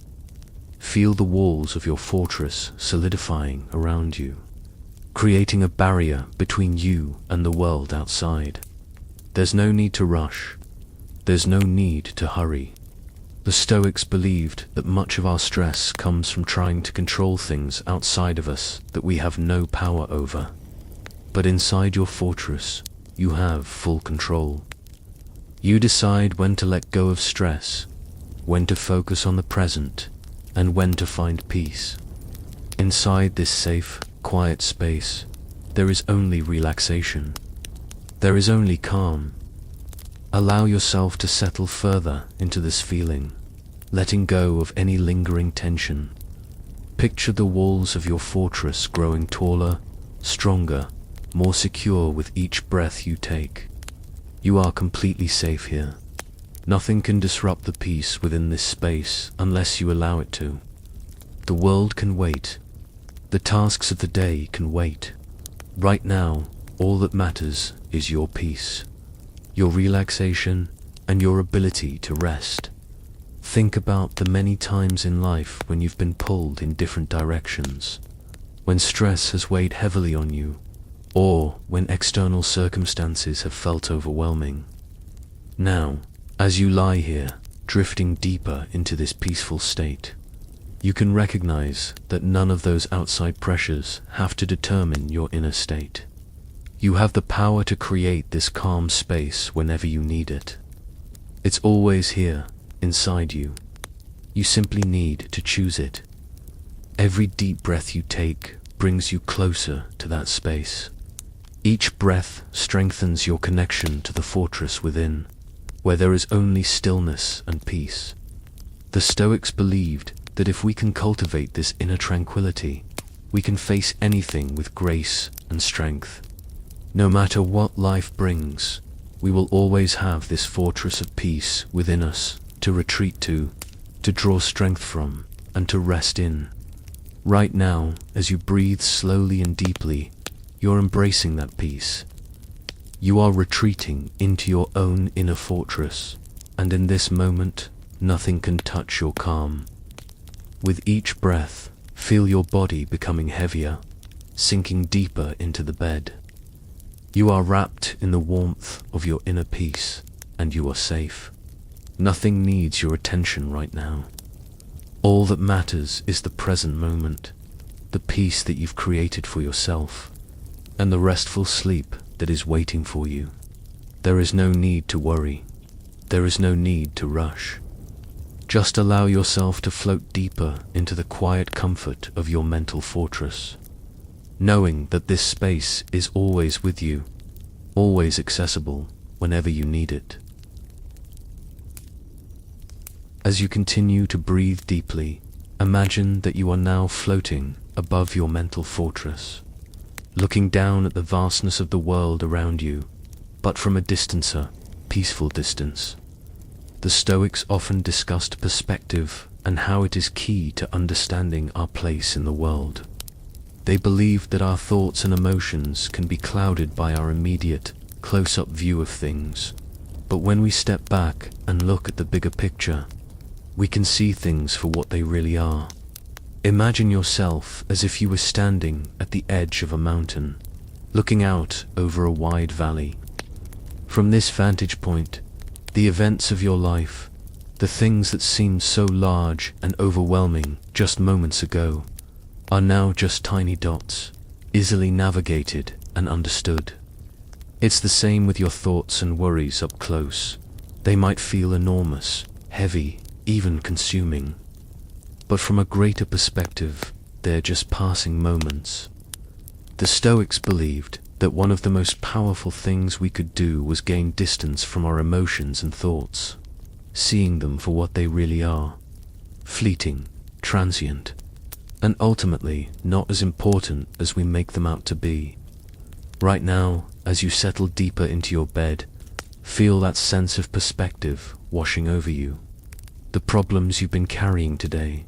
Feel the walls of your fortress solidifying around you, creating a barrier between you and the world outside. There's no need to rush. There's no need to hurry. The Stoics believed that much of our stress comes from trying to control things outside of us that we have no power over. But inside your fortress, you have full control. You decide when to let go of stress, when to focus on the present, and when to find peace. Inside this safe, quiet space, there is only relaxation. There is only calm. Allow yourself to settle further into this feeling, letting go of any lingering tension. Picture the walls of your fortress growing taller, stronger, more secure with each breath you take. You are completely safe here. Nothing can disrupt the peace within this space unless you allow it to. The world can wait. The tasks of the day can wait. Right now, all that matters is your peace, your relaxation, and your ability to rest. Think about the many times in life when you've been pulled in different directions, when stress has weighed heavily on you, or when external circumstances have felt overwhelming. Now, as you lie here, drifting deeper into this peaceful state, you can recognize that none of those outside pressures have to determine your inner state. You have the power to create this calm space whenever you need it. It's always here, inside you. You simply need to choose it. Every deep breath you take brings you closer to that space. Each breath strengthens your connection to the fortress within, where there is only stillness and peace. The Stoics believed that if we can cultivate this inner tranquility, we can face anything with grace and strength. No matter what life brings, we will always have this fortress of peace within us to retreat to draw strength from, and to rest in. Right now, as you breathe slowly and deeply, you're embracing that peace. You are retreating into your own inner fortress, and in this moment, nothing can touch your calm. With each breath, feel your body becoming heavier, sinking deeper into the bed. You are wrapped in the warmth of your inner peace, and you are safe. Nothing needs your attention right now. All that matters is the present moment, the peace that you've created for yourself, and the restful sleep that is waiting for you. There is no need to worry. There is no need to rush. Just allow yourself to float deeper into the quiet comfort of your mental fortress, knowing that this space is always with you, always accessible whenever you need it. As you continue to breathe deeply, imagine that you are now floating above your mental fortress, looking down at the vastness of the world around you, but from a distancer, peaceful distance. The Stoics often discussed perspective and how it is key to understanding our place in the world. They believed that our thoughts and emotions can be clouded by our immediate, close-up view of things, but when we step back and look at the bigger picture, we can see things for what they really are. Imagine yourself as if you were standing at the edge of a mountain, looking out over a wide valley. From this vantage point, the events of your life, the things that seemed so large and overwhelming just moments ago, are now just tiny dots, easily navigated and understood. It's the same with your thoughts and worries up close. They might feel enormous, heavy, even consuming. But from a greater perspective, they're just passing moments. The Stoics believed that one of the most powerful things we could do was gain distance from our emotions and thoughts, seeing them for what they really are, fleeting, transient, and ultimately not as important as we make them out to be. Right now, as you settle deeper into your bed, feel that sense of perspective washing over you. The problems you've been carrying today,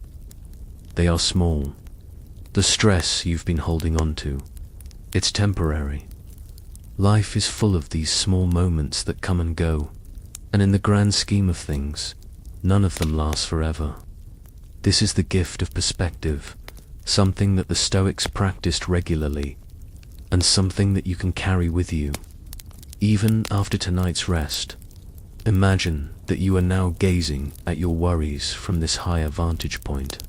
they are small. The stress you've been holding on to, it's temporary. Life is full of these small moments that come and go, and in the grand scheme of things, none of them lasts forever. This is the gift of perspective, something that the Stoics practiced regularly, and something that you can carry with you. Even after tonight's rest, imagine that you are now gazing at your worries from this higher vantage point.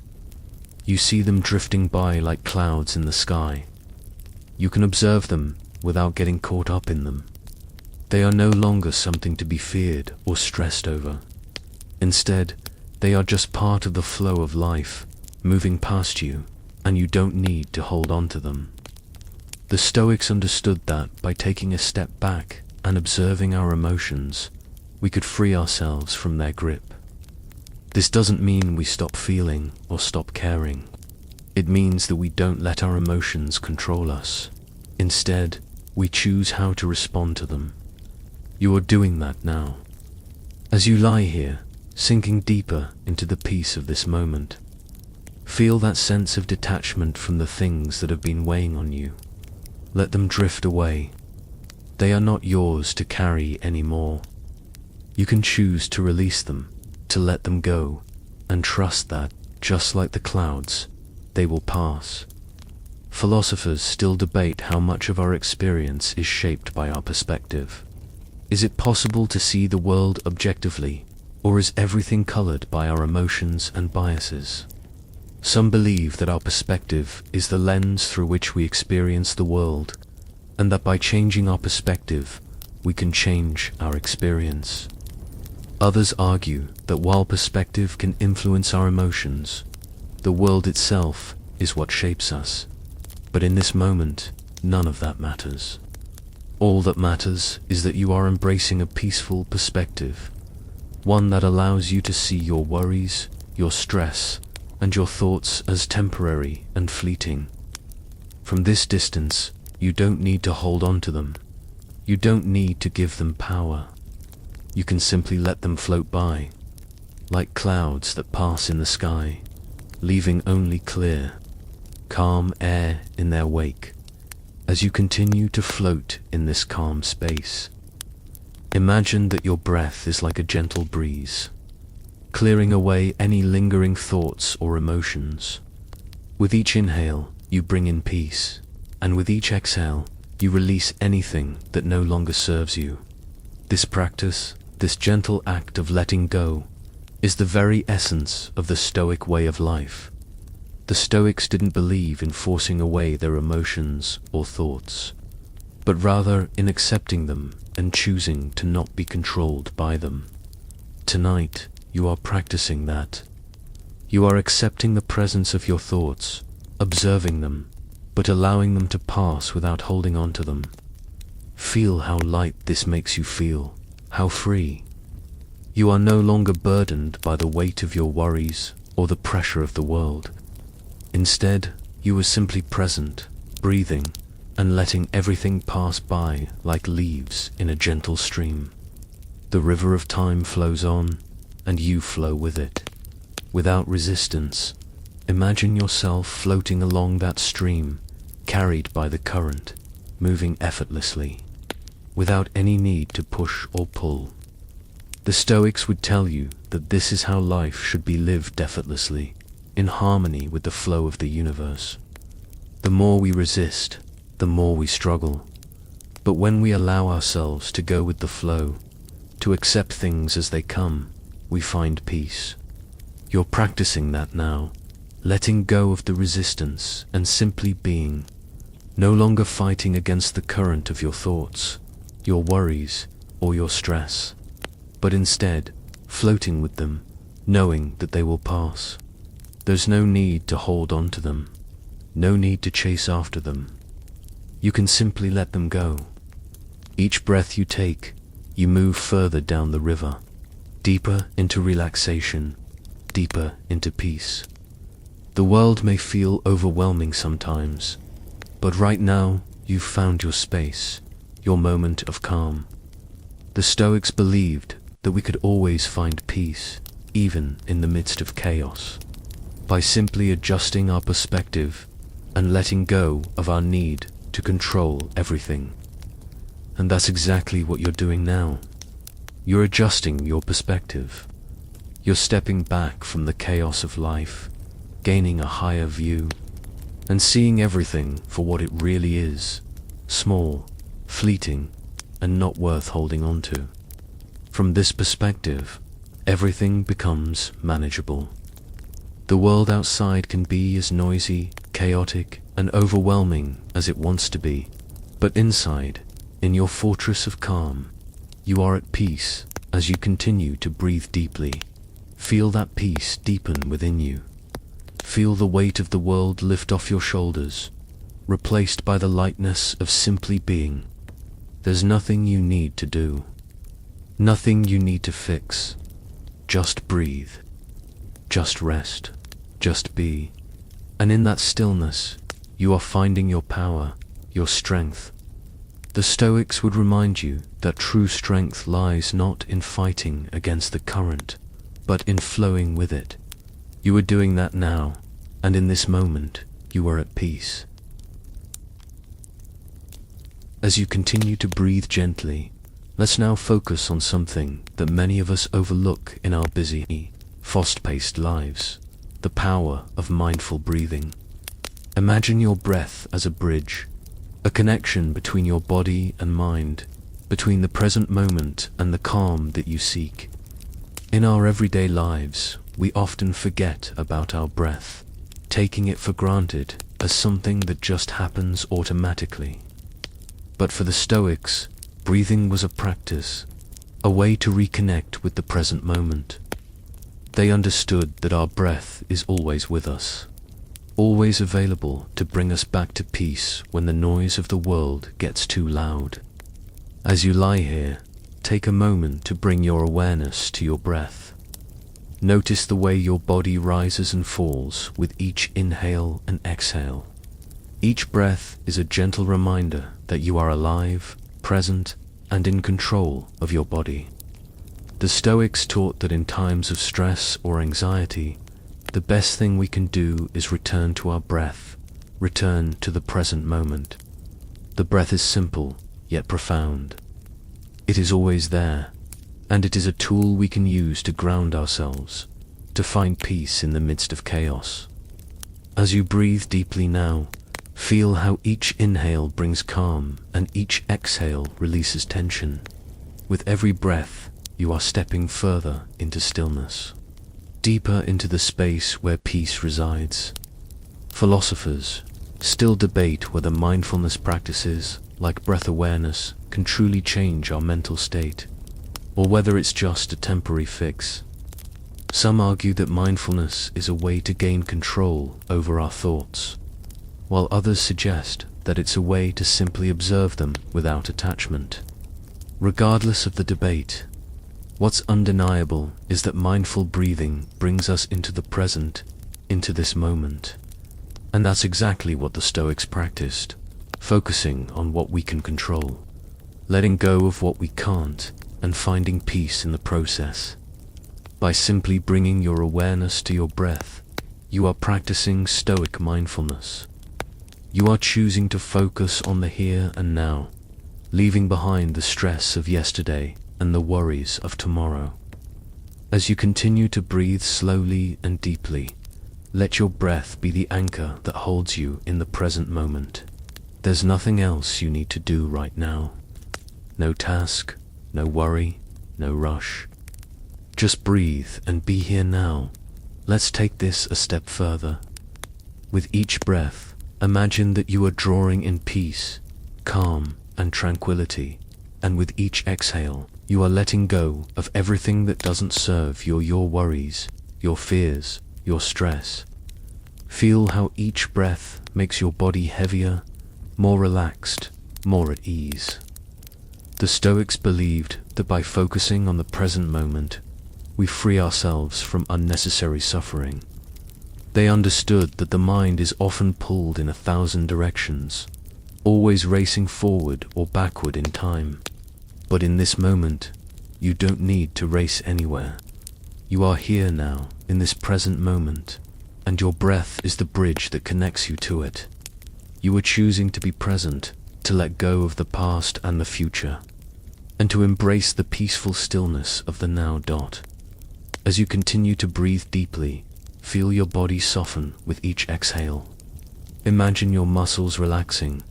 You see them drifting by like clouds in the sky. You can observe them without getting caught up in them. They are no longer something to be feared or stressed over. Instead, they are just part of the flow of life, moving past you, and you don't need to hold on to them. The Stoics understood that by taking a step back and observing our emotions, we could free ourselves from their grip. This doesn't mean we stop feeling or stop caring. It means that we don't let our emotions control us. Instead, we choose how to respond to them. You are doing that now. As you lie here, sinking deeper into the peace of this moment, feel that sense of detachment from the things that have been weighing on you. Let them drift away. They are not yours to carry anymore. You can choose to release them, to let them go, and trust that, just like the clouds, they will pass. Philosophers still debate how much of our experience is shaped by our perspective. Is it possible to see the world objectively, or is everything colored by our emotions and biases? Some believe that our perspective is the lens through which we experience the world, and that by changing our perspective, we can change our experience. Others argue that while perspective can influence our emotions, the world itself is what shapes us. But in this moment, none of that matters. All that matters is that you are embracing a peaceful perspective, one that allows you to see your worries, your stress, and your thoughts as temporary and fleeting. From this distance, you don't need to hold on to them. You don't need to give them power. You can simply let them float by, like clouds that pass in the sky, leaving only clear, calm air in their wake. As you continue to float in this calm space, imagine that your breath is like a gentle breeze, clearing away any lingering thoughts or emotions. With each inhale, you bring in peace, and with each exhale, you release anything that no longer serves you. This practice, this gentle act of letting go, is the very essence of the Stoic way of life. The Stoics didn't believe in forcing away their emotions or thoughts, but rather in accepting them and choosing to not be controlled by them. Tonight, you are practicing that. You are accepting the presence of your thoughts, observing them, but allowing them to pass without holding on to them. Feel how light this makes you feel, how free. You are no longer burdened by the weight of your worries or the pressure of the world. Instead, you are simply present, breathing, and letting everything pass by like leaves in a gentle stream. The river of time flows on, and you flow with it. Without resistance, imagine yourself floating along that stream, carried by the current, moving effortlessly, without any need to push or pull. The Stoics would tell you that this is how life should be lived effortlessly, in harmony with the flow of the universe. The more we resist, the more we struggle. But when we allow ourselves to go with the flow, to accept things as they come, we find peace. You're practicing that now, letting go of the resistance and simply being, no longer fighting against the current of your thoughts, your worries, or your stress, but instead floating with them, knowing that they will pass. There's no need to hold on to them, no need to chase after them. You can simply let them go. Each breath you take, you move further down the river, deeper into relaxation, deeper into peace. The world may feel overwhelming sometimes, but right now you've found your space, your moment of calm. The Stoics believed that we could always find peace, even in the midst of chaos, by simply adjusting our perspective and letting go of our need to control everything. And that's exactly what you're doing now. You're adjusting your perspective. You're stepping back from the chaos of life, gaining a higher view, and seeing everything for what it really is, small, fleeting, and not worth holding on to. From this perspective, everything becomes manageable. The world outside can be as noisy, chaotic, and overwhelming as it wants to be, but inside, in your fortress of calm, you are at peace as you continue to breathe deeply. Feel that peace deepen within you. Feel the weight of the world lift off your shoulders, replaced by the lightness of simply being. There's nothing you need to do, nothing you need to fix. Just breathe, just rest, just be. And in that stillness, you are finding your power, your strength. The Stoics would remind you that true strength lies not in fighting against the current, but in flowing with it. You are doing that now, and in this moment, you are at peace. As you continue to breathe gently, let's now focus on something that many of us overlook in our busy, fast-paced lives: the power of mindful breathing. Imagine your breath as a bridge, a connection between your body and mind, between the present moment and the calm that you seek. In our everyday lives, we often forget about our breath, taking it for granted as something that just happens automatically. But for the Stoics, breathing was a practice, a way to reconnect with the present moment. They understood that our breath is always with us, always available to bring us back to peace when the noise of the world gets too loud. As you lie here, take a moment to bring your awareness to your breath. Notice the way your body rises and falls with each inhale and exhale. Each breath is a gentle reminder that you are alive, present, and in control of your body. The Stoics taught that in times of stress or anxiety, the best thing we can do is return to our breath, return to the present moment. The breath is simple, yet profound. It is always there, and it is a tool we can use to ground ourselves, to find peace in the midst of chaos. As you breathe deeply now, feel how each inhale brings calm and each exhale releases tension. With every breath, you are stepping further into stillness, deeper into the space where peace resides. Philosophers still debate whether mindfulness practices, like breath awareness, can truly change our mental state, or whether it's just a temporary fix. Some argue that mindfulness is a way to gain control over our thoughts, while others suggest that it's a way to simply observe them without attachment. Regardless of the debate, what's undeniable is that mindful breathing brings us into the present, into this moment. And that's exactly what the Stoics practiced, focusing on what we can control, letting go of what we can't, and finding peace in the process. By simply bringing your awareness to your breath, you are practicing Stoic mindfulness. You are choosing to focus on the here and now, leaving behind the stress of yesterday and the worries of tomorrow. As you continue to breathe slowly and deeply, let your breath be the anchor that holds you in the present moment. There's nothing else you need to do right now. No task, no worry, no rush. Just breathe and be here now. Let's take this a step further. With each breath, imagine that you are drawing in peace, calm, and tranquility, and with each exhale, you are letting go of everything that doesn't serve your worries, your fears, your stress. Feel how each breath makes your body heavier, more relaxed, more at ease. The Stoics believed that by focusing on the present moment, we free ourselves from unnecessary suffering. They understood that the mind is often pulled in 1,000 directions, always racing forward or backward in time. But in this moment, you don't need to race anywhere. You are here now, in this present moment, and your breath is the bridge that connects you to it. You are choosing to be present, to let go of the past and the future, and to embrace the peaceful stillness of the now. As you continue to breathe deeply, feel your body soften with each exhale. Imagine your muscles relaxing,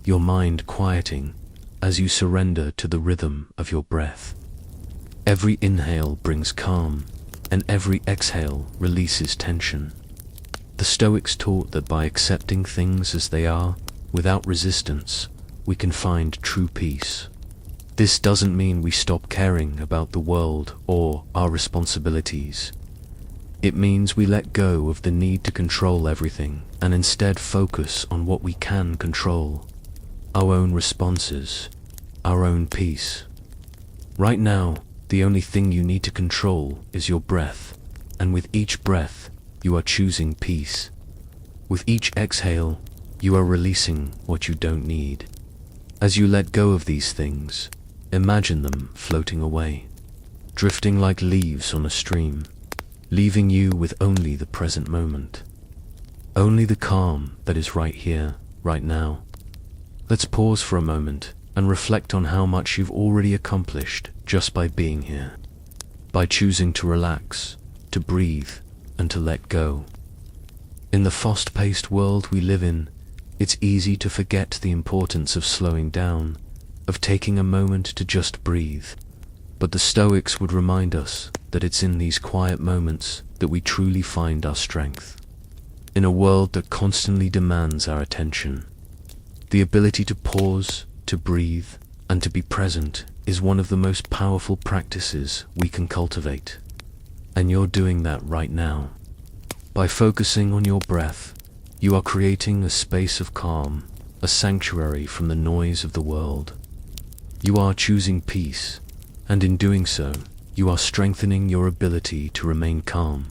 your mind quieting as you surrender to the rhythm of your breath. Every inhale brings calm, and every exhale releases tension. The Stoics taught that by accepting things as they are, without resistance, we can find true peace. This doesn't mean we stop caring about the world or our responsibilities. It means we let go of the need to control everything and instead focus on what we can control, our own responses, our own peace. Right now, the only thing you need to control is your breath, and with each breath, you are choosing peace. With each exhale, you are releasing what you don't need. As you let go of these things, imagine them floating away, drifting like leaves on a stream, leaving you with only the present moment, only the calm that is right here, right now. Let's pause for a moment and reflect on how much you've already accomplished just by being here, by choosing to relax, to breathe, and to let go. In the fast-paced world we live in, it's easy to forget the importance of slowing down, of taking a moment to just breathe. But the Stoics would remind us that it's in these quiet moments that we truly find our strength. In a world that constantly demands our attention, the ability to pause, to breathe, and to be present is one of the most powerful practices we can cultivate. And you're doing that right now. By focusing on your breath, you are creating a space of calm, a sanctuary from the noise of the world. You are choosing peace, and in doing so, you are strengthening your ability to remain calm.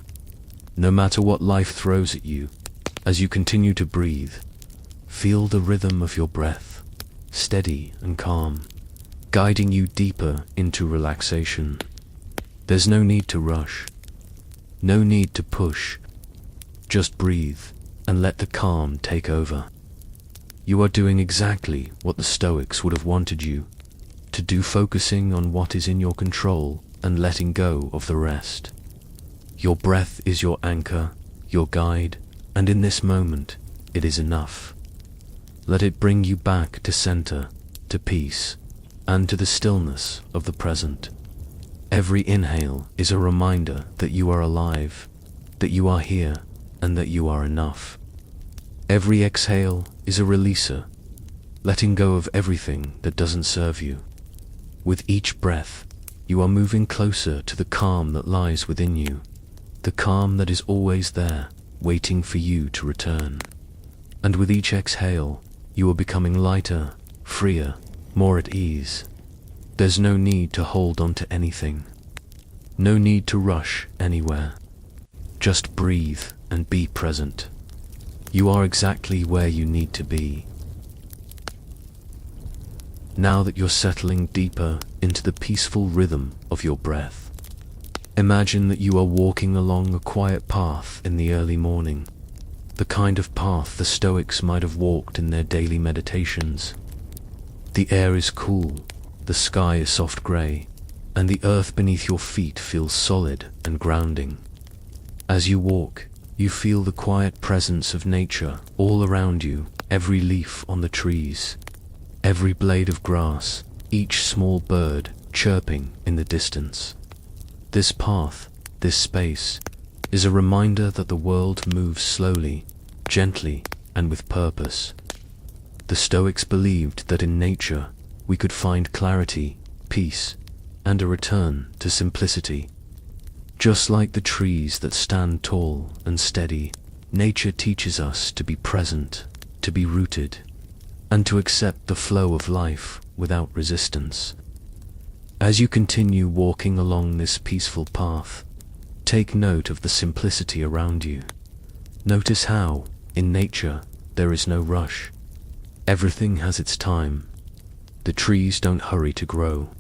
No matter what life throws at you, as you continue to breathe, feel the rhythm of your breath, steady and calm, guiding you deeper into relaxation. There's no need to rush, no need to push. Just breathe and let the calm take over. You are doing exactly what the Stoics would have wanted you to do, focusing on what is in your control and letting go of the rest. Your breath is your anchor, your guide, and in this moment, it is enough. Let it bring you back to center, to peace, and to the stillness of the present. Every inhale is a reminder that you are alive, that you are here, and that you are enough. Every exhale is a releaser, letting go of everything that doesn't serve you. With each breath, you are moving closer to the calm that lies within you, the calm that is always there, waiting for you to return. And with each exhale, you are becoming lighter, freer, more at ease. There's no need to hold on to anything, no need to rush anywhere. Just breathe and be present. You are exactly where you need to be. Now that you're settling deeper into the peaceful rhythm of your breath, imagine that you are walking along a quiet path in the early morning, the kind of path the Stoics might have walked in their daily meditations. The air is cool, the sky is soft grey, and the earth beneath your feet feels solid and grounding. As you walk, you feel the quiet presence of nature all around you, every leaf on the trees, every blade of grass, each small bird chirping in the distance. This path, this space, is a reminder that the world moves slowly, gently, and with purpose. The Stoics believed that in nature we could find clarity, peace, and a return to simplicity. Just like the trees that stand tall and steady, nature teaches us to be present, to be rooted, and to accept the flow of life without resistance. As you continue walking along this peaceful path, take note of the simplicity around you. Notice how, in nature, there is no rush. Everything has its time. The trees don't hurry to grow.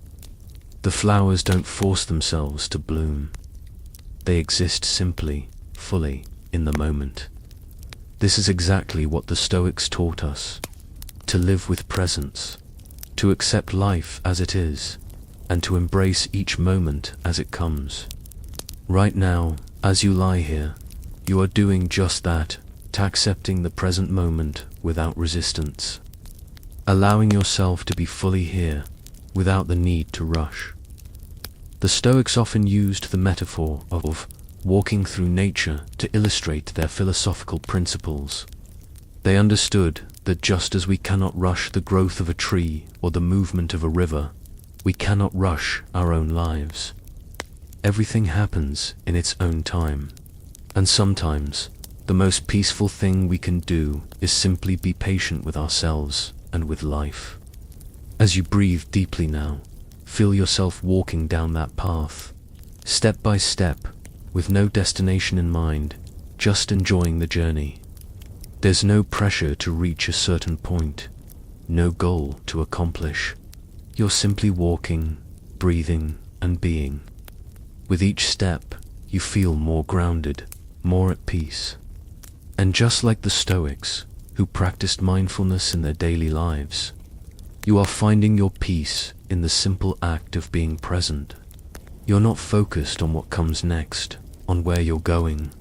The flowers don't force themselves to bloom. They exist simply, fully, in the moment. This is exactly what the Stoics taught us: to live with presence, to accept life as it is, and to embrace each moment as it comes. Right now, as you lie here, you are doing just that, accepting the present moment without resistance, allowing yourself to be fully here without the need to rush. The Stoics often used the metaphor of walking through nature to illustrate their philosophical principles. They understood that just as we cannot rush the growth of a tree or the movement of a river, we cannot rush our own lives. Everything happens in its own time, and sometimes the most peaceful thing we can do is simply be patient with ourselves and with life. As you breathe deeply now, feel yourself walking down that path, step by step, with no destination in mind, just enjoying the journey. There's no pressure to reach a certain point, no goal to accomplish. You're simply walking, breathing, and being. With each step, you feel more grounded, more at peace. And just like the Stoics, who practiced mindfulness in their daily lives, you are finding your peace in the simple act of being present. You're not focused on what comes next, on where you're going.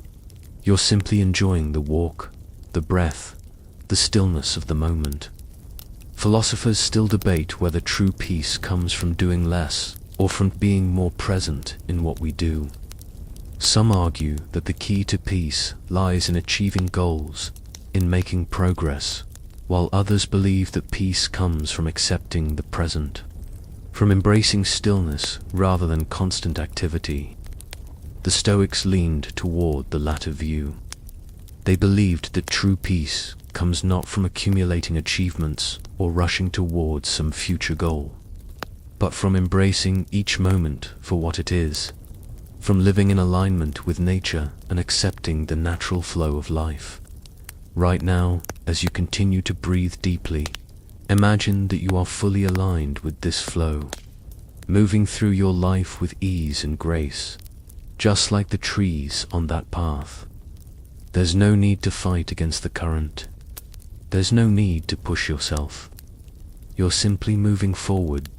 You're simply enjoying the walk, the breath, the stillness of the moment. Philosophers still debate whether true peace comes from doing less or from being more present in what we do. Some argue that the key to peace lies in achieving goals, in making progress, while others believe that peace comes from accepting the present, from embracing stillness rather than constant activity. The Stoics leaned toward the latter view. They believed that true peace comes not from accumulating achievements or rushing towards some future goal, but from embracing each moment for what it is, from living in alignment with nature and accepting the natural flow of life. Right now, as you continue to breathe deeply, imagine that you are fully aligned with this flow, moving through your life with ease and grace, just like the trees on that path. There's no need to fight against the current. There's no need to push yourself. You're simply moving forward,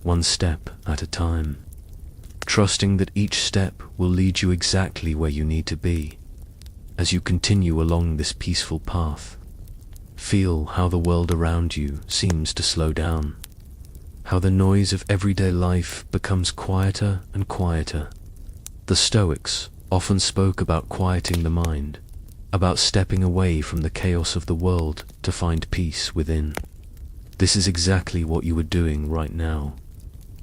one step at a time, trusting that each step will lead you exactly where you need to be. As you continue along this peaceful path, feel how the world around you seems to slow down, how the noise of everyday life becomes quieter and quieter. The Stoics often spoke about quieting the mind, about stepping away from the chaos of the world to find peace within. This is exactly what you are doing right now.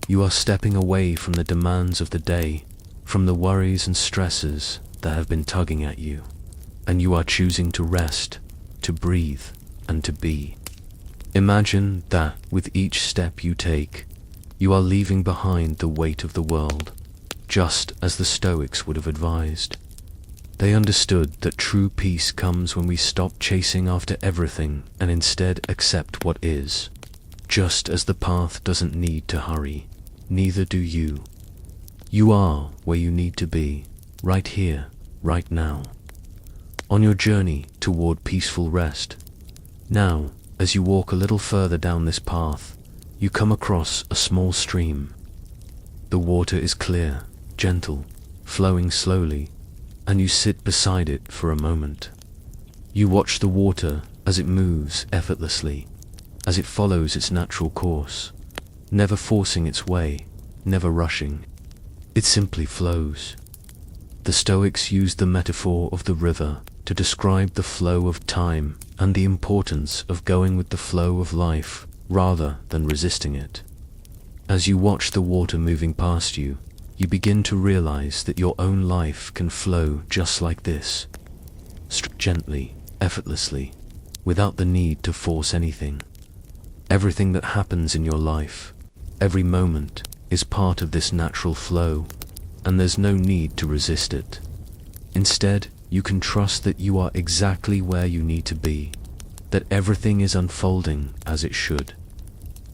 You are stepping away from the demands of the day, from the worries and stresses that have been tugging at you, and you are choosing to rest, to breathe, and to be. Imagine that with each step you take, you are leaving behind the weight of the world, just as the Stoics would have advised. They understood that true peace comes when we stop chasing after everything and instead accept what is. Just as the path doesn't need to hurry, neither do you. You are where you need to be, right here, right now, on your journey toward peaceful rest. Now, as you walk a little further down this path, you come across a small stream. The water is clear, gentle, flowing slowly, and you sit beside it for a moment. You watch the water as it moves effortlessly, as it follows its natural course, never forcing its way, never rushing. It simply flows. The Stoics used the metaphor of the river to describe the flow of time and the importance of going with the flow of life rather than resisting it. As you watch the water moving past you, you begin to realize that your own life can flow just like this, gently, effortlessly, without the need to force anything. Everything that happens in your life, every moment, is part of this natural flow, and there's no need to resist it. Instead, you can trust that you are exactly where you need to be, that everything is unfolding as it should.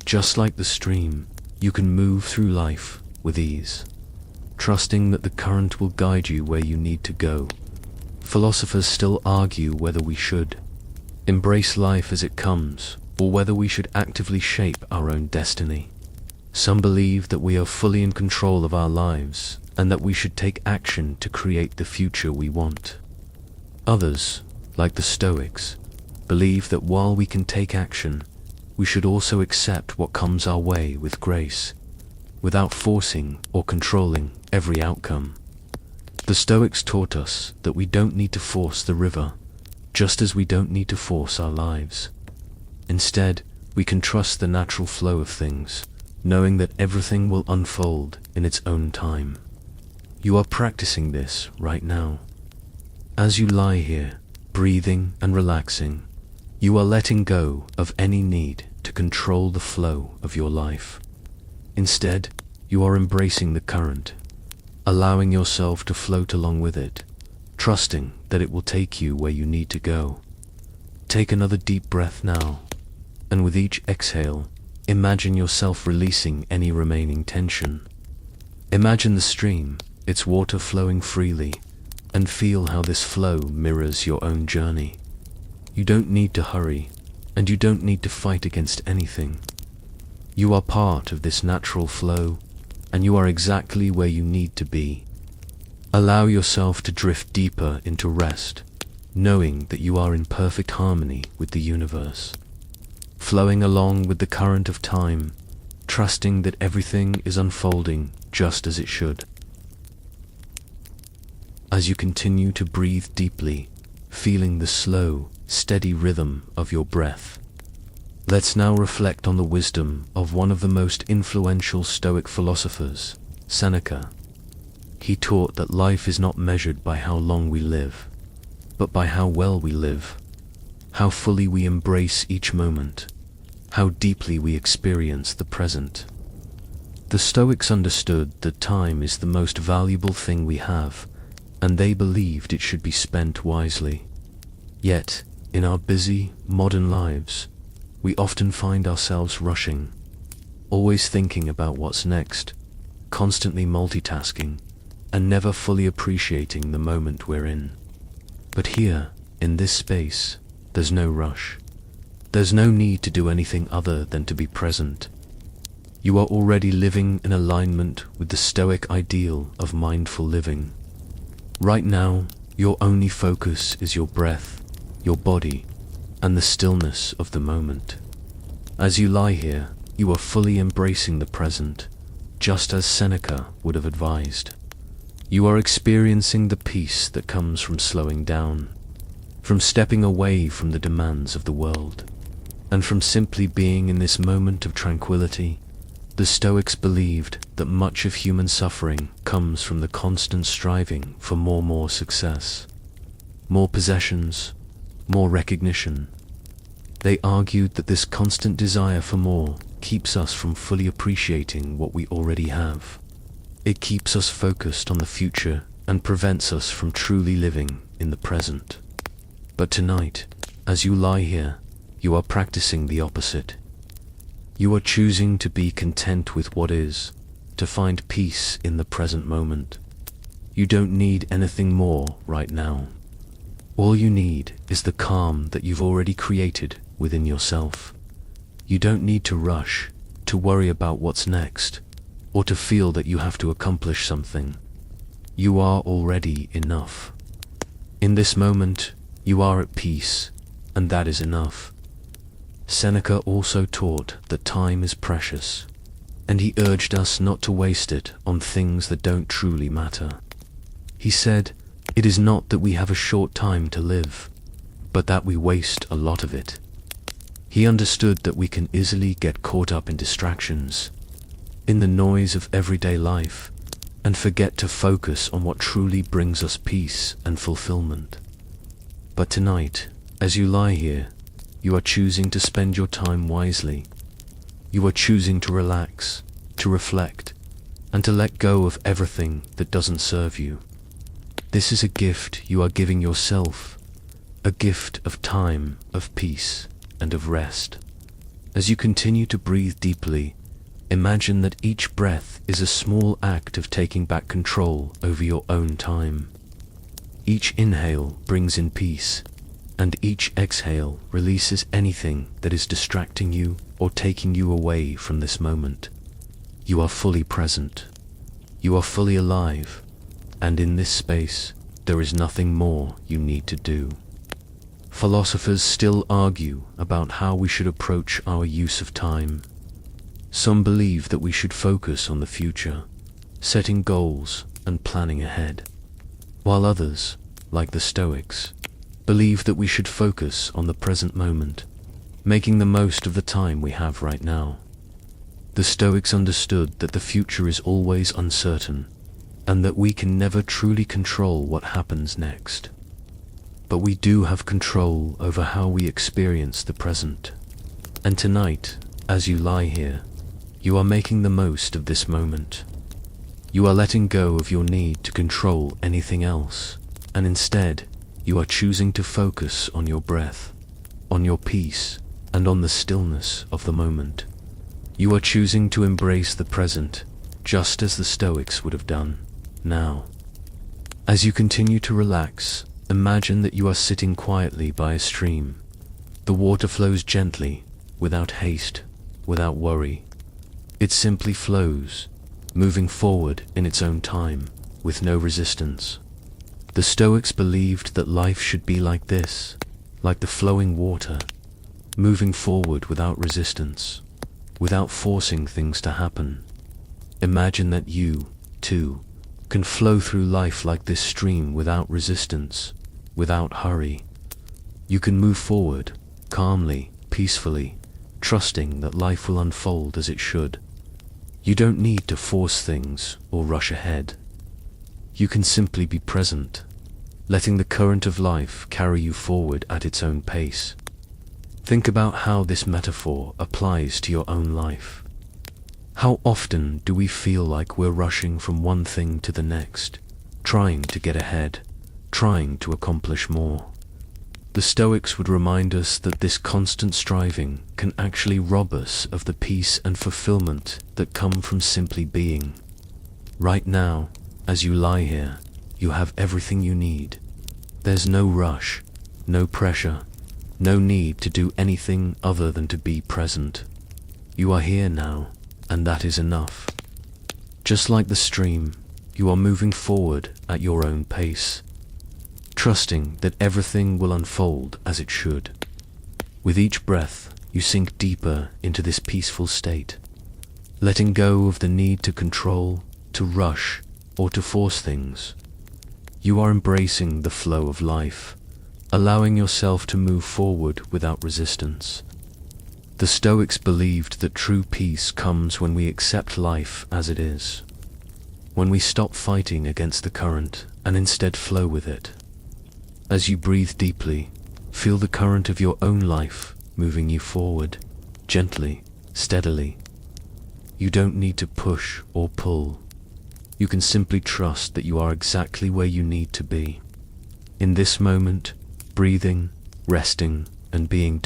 Just like the stream, you can move through life with ease, trusting that the current will guide you where you need to go. Philosophers still argue whether we should embrace life as it comes, or whether we should actively shape our own destiny. Some believe that we are fully in control of our lives, and that we should take action to create the future we want. Others, like the Stoics, believe that while we can take action, we should also accept what comes our way with grace, without forcing or controlling every outcome. The Stoics taught us that we don't need to force the river, just as we don't need to force our lives. Instead, we can trust the natural flow of things, knowing that everything will unfold in its own time. You are practicing this right now. As you lie here, breathing and relaxing, you are letting go of any need to control the flow of your life. Instead, you are embracing the current, allowing yourself to float along with it, trusting that it will take you where you need to go. Take another deep breath now, and with each exhale, imagine yourself releasing any remaining tension. Imagine the stream, its water flowing freely, and feel how this flow mirrors your own journey. You don't need to hurry, and you don't need to fight against anything. You are part of this natural flow, and you are exactly where you need to be. Allow yourself to drift deeper into rest, knowing that you are in perfect harmony with the universe. Flowing along with the current of time, trusting that everything is unfolding just as it should. As you continue to breathe deeply, feeling the slow, steady rhythm of your breath, let's now reflect on the wisdom of one of the most influential Stoic philosophers, Seneca. He taught that life is not measured by how long we live, but by how well we live, how fully we embrace each moment, how deeply we experience the present. The Stoics understood that time is the most valuable thing we have, and they believed it should be spent wisely. Yet, in our busy, modern lives, we often find ourselves rushing, always thinking about what's next, constantly multitasking, and never fully appreciating the moment we're in. But here, in this space, there's no rush. There's no need to do anything other than to be present. You are already living in alignment with the Stoic ideal of mindful living. Right now, your only focus is your breath, your body, and the stillness of the moment. As you lie here, you are fully embracing the present, just as Seneca would have advised. You are experiencing the peace that comes from slowing down, from stepping away from the demands of the world, and from simply being in this moment of tranquility. The Stoics believed that much of human suffering comes from the constant striving for more success, more possessions, more recognition. They argued that this constant desire for more keeps us from fully appreciating what we already have. It keeps us focused on the future and prevents us from truly living in the present. But tonight, as you lie here, you are practicing the opposite. You are choosing to be content with what is, to find peace in the present moment. You don't need anything more right now. All you need is the calm that you've already created within yourself. You don't need to rush, to worry about what's next, or to feel that you have to accomplish something. You are already enough. In this moment, you are at peace, and that is enough. Seneca also taught that time is precious, and he urged us not to waste it on things that don't truly matter. He said, "It is not that we have a short time to live, but that we waste a lot of it." He understood that we can easily get caught up in distractions, in the noise of everyday life, and forget to focus on what truly brings us peace and fulfillment. But tonight, as you lie here, you are choosing to spend your time wisely. You are choosing to relax, to reflect, and to let go of everything that doesn't serve you. This is a gift you are giving yourself, a gift of time, of peace, and of rest. As you continue to breathe deeply, imagine that each breath is a small act of taking back control over your own time. Each inhale brings in peace, and each exhale releases anything that is distracting you or taking you away from this moment. You are fully present. You are fully alive, and in this space, there is nothing more you need to do. Philosophers still argue about how we should approach our use of time. Some believe that we should focus on the future, setting goals and planning ahead, while others, like the Stoics, believe that we should focus on the present moment, making the most of the time we have right now. The Stoics understood that the future is always uncertain, and that we can never truly control what happens next. But we do have control over how we experience the present. And tonight, as you lie here, you are making the most of this moment. You are letting go of your need to control anything else, and instead, you are choosing to focus on your breath, on your peace, and on the stillness of the moment. You are choosing to embrace the present, just as the Stoics would have done, now. As you continue to relax, imagine that you are sitting quietly by a stream. The water flows gently, without haste, without worry. It simply flows, moving forward in its own time, with no resistance. The Stoics believed that life should be like this, like the flowing water, moving forward without resistance, without forcing things to happen. Imagine that you, too, can flow through life like this stream without resistance, without hurry. You can move forward, calmly, peacefully, trusting that life will unfold as it should. You don't need to force things or rush ahead. You can simply be present, letting the current of life carry you forward at its own pace. Think about how this metaphor applies to your own life. How often do we feel like we're rushing from one thing to the next, trying to get ahead, trying to accomplish more? The Stoics would remind us that this constant striving can actually rob us of the peace and fulfillment that come from simply being. Right now, as you lie here, you have everything you need. There's no rush, no pressure, no need to do anything other than to be present. You are here now, and that is enough. Just like the stream, you are moving forward at your own pace, trusting that everything will unfold as it should. With each breath, you sink deeper into this peaceful state, letting go of the need to control, to rush, or to force things. You are embracing the flow of life, allowing yourself to move forward without resistance. The Stoics believed that true peace comes when we accept life as it is, when we stop fighting against the current and instead flow with it. As you breathe deeply, feel the current of your own life moving you forward, gently, steadily. You don't need to push or pull. You can simply trust that you are exactly where you need to be. In this moment, breathing, resting, and being .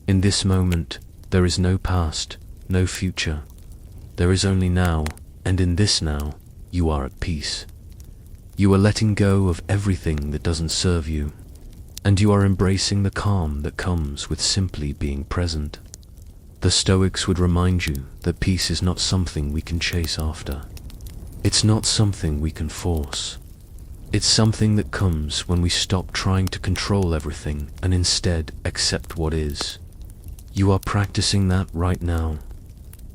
In this moment, there is no past, no future. There is only now, and in this now, you are at peace. You are letting go of everything that doesn't serve you, and you are embracing the calm that comes with simply being present. The Stoics would remind you that peace is not something we can chase after. It's not something we can force. It's something that comes when we stop trying to control everything and instead accept what is. You are practicing that right now,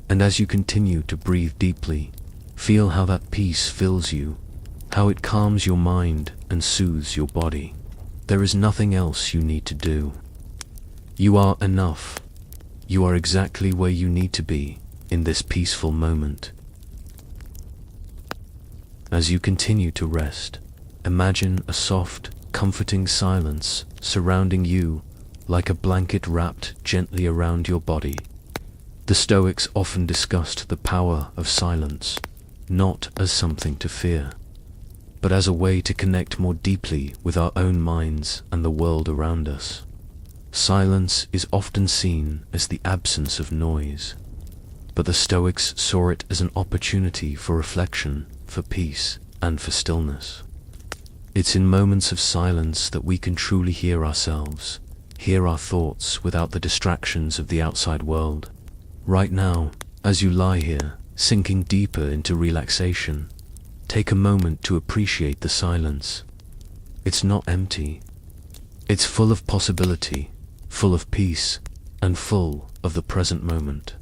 and as you continue to breathe deeply, feel how that peace fills you, how it calms your mind and soothes your body. There is nothing else you need to do. You are enough. You are exactly where you need to be in this peaceful moment. As you continue to rest, imagine a soft, comforting silence surrounding you like a blanket wrapped gently around your body. The Stoics often discussed the power of silence, not as something to fear, but as a way to connect more deeply with our own minds and the world around us. Silence is often seen as the absence of noise, but the Stoics saw it as an opportunity for reflection, for peace, and for stillness. It's in moments of silence that we can truly hear ourselves, hear our thoughts without the distractions of the outside world. Right now, as you lie here, sinking deeper into relaxation, take a moment to appreciate the silence. It's not empty. It's full of possibility, full of peace, and full of the present moment.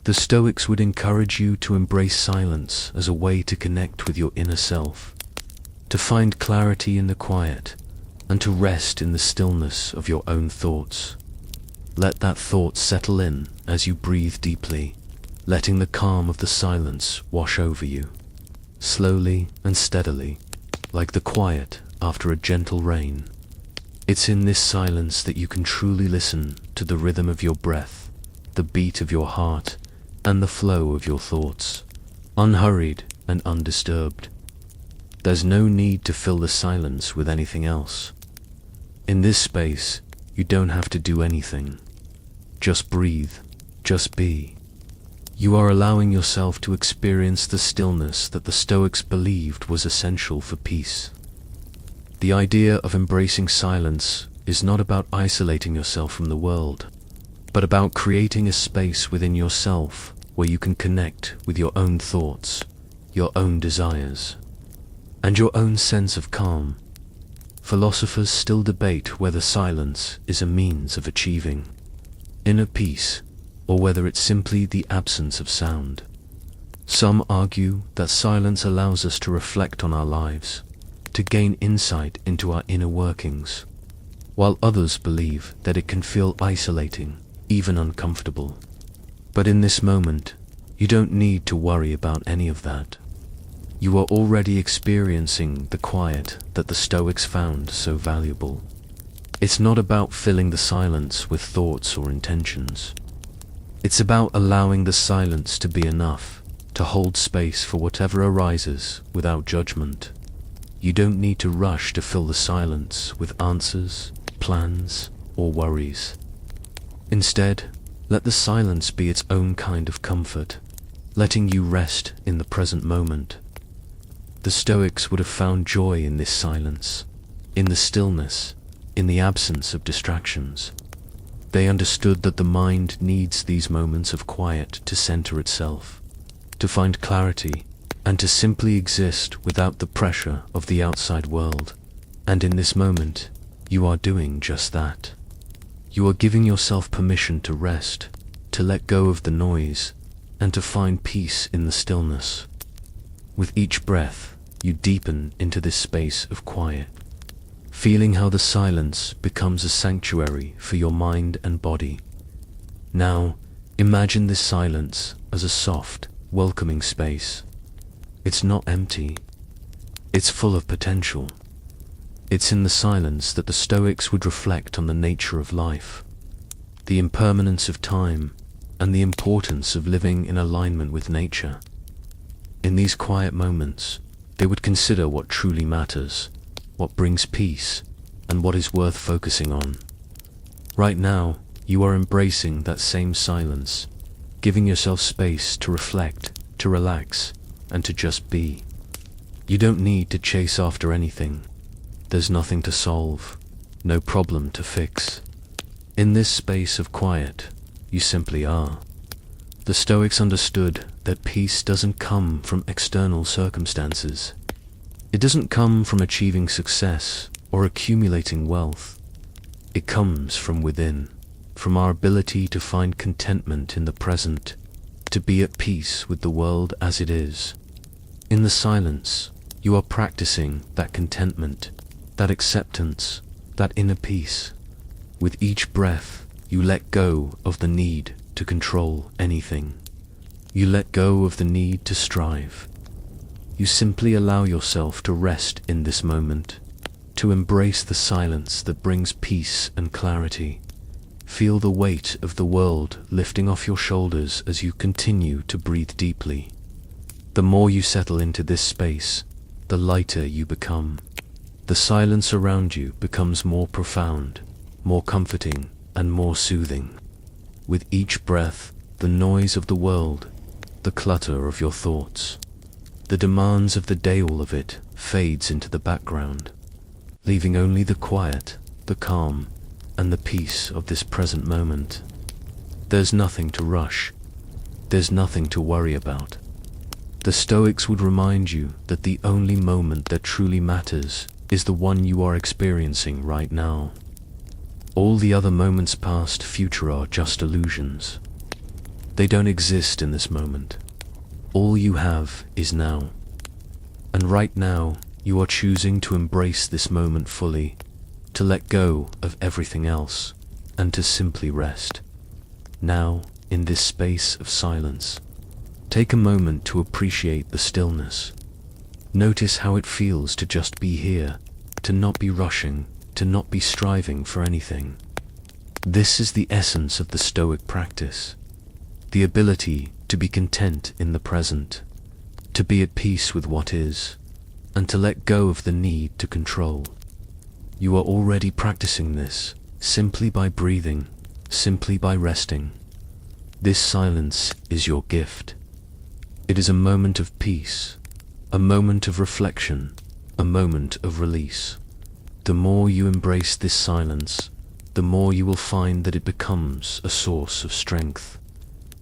The Stoics would encourage you to embrace silence as a way to connect with your inner self, to find clarity in the quiet, and to rest in the stillness of your own thoughts. Let that thought settle in as you breathe deeply, letting the calm of the silence wash over you, slowly and steadily, like the quiet after a gentle rain. It's in this silence that you can truly listen to the rhythm of your breath, the beat of your heart, and the flow of your thoughts, unhurried and undisturbed. There's no need to fill the silence with anything else. In this space, you don't have to do anything. Just breathe, just be. You are allowing yourself to experience the stillness that the Stoics believed was essential for peace. The idea of embracing silence is not about isolating yourself from the world, but about creating a space within yourself where you can connect with your own thoughts, your own desires, and your own sense of calm. Philosophers still debate whether silence is a means of achieving inner peace, or whether it's simply the absence of sound. Some argue that silence allows us to reflect on our lives, to gain insight into our inner workings, while others believe that it can feel isolating, even uncomfortable. But in this moment, you don't need to worry about any of that. You are already experiencing the quiet that the Stoics found so valuable. It's not about filling the silence with thoughts or intentions. It's about allowing the silence to be enough, to hold space for whatever arises without judgment. You don't need to rush to fill the silence with answers, plans, or worries. Instead, let the silence be its own kind of comfort, letting you rest in the present moment. The Stoics would have found joy in this silence, in the stillness, in the absence of distractions. They understood that the mind needs these moments of quiet to center itself, to find clarity, and to simply exist without the pressure of the outside world. And in this moment, you are doing just that. You are giving yourself permission to rest, to let go of the noise, and to find peace in the stillness. With each breath, you deepen into this space of quiet, feeling how the silence becomes a sanctuary for your mind and body. Now, imagine this silence as a soft, welcoming space. It's not empty. It's full of potential. It's in the silence that the Stoics would reflect on the nature of life, the impermanence of time, and the importance of living in alignment with nature. In these quiet moments, they would consider what truly matters, what brings peace, and what is worth focusing on. Right now, you are embracing that same silence, giving yourself space to reflect, to relax, and to just be. You don't need to chase after anything. There's nothing to solve, no problem to fix. In this space of quiet, you simply are. The Stoics understood that peace doesn't come from external circumstances. It doesn't come from achieving success or accumulating wealth. It comes from within, from our ability to find contentment in the present, to be at peace with the world as it is. In the silence, you are practicing that contentment, that acceptance, that inner peace. With each breath, you let go of the need to control anything. You let go of the need to strive. You simply allow yourself to rest in this moment, to embrace the silence that brings peace and clarity. Feel the weight of the world lifting off your shoulders as you continue to breathe deeply. The more you settle into this space, the lighter you become. The silence around you becomes more profound, more comforting, and more soothing. With each breath, the noise of the world, the clutter of your thoughts, the demands of the day, all of it fades into the background, leaving only the quiet, the calm, and the peace of this present moment. There's nothing to rush. There's nothing to worry about. The Stoics would remind you that the only moment that truly matters is the one you are experiencing right now. All the other moments past, future are just illusions. They don't exist in this moment. All you have is now. And right now, you are choosing to embrace this moment fully, to let go of everything else, and to simply rest. Now, in this space of silence, take a moment to appreciate the stillness. Notice how it feels to just be here, to not be rushing, to not be striving for anything. This is the essence of the Stoic practice. The ability to be content in the present, to be at peace with what is, and to let go of the need to control. You are already practicing this, simply by breathing, simply by resting. This silence is your gift. It is a moment of peace, a moment of reflection, a moment of release. The more you embrace this silence, the more you will find that it becomes a source of strength,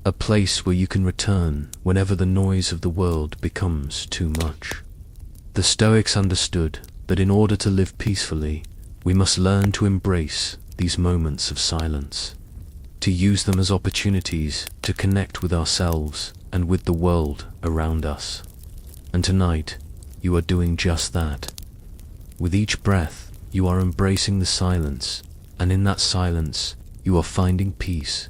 a place where you can return whenever the noise of the world becomes too much. The Stoics understood that in order to live peacefully, we must learn to embrace these moments of silence, to use them as opportunities to connect with ourselves and with the world around us. And tonight, you are doing just that. With each breath, you are embracing the silence, and in that silence, you are finding peace.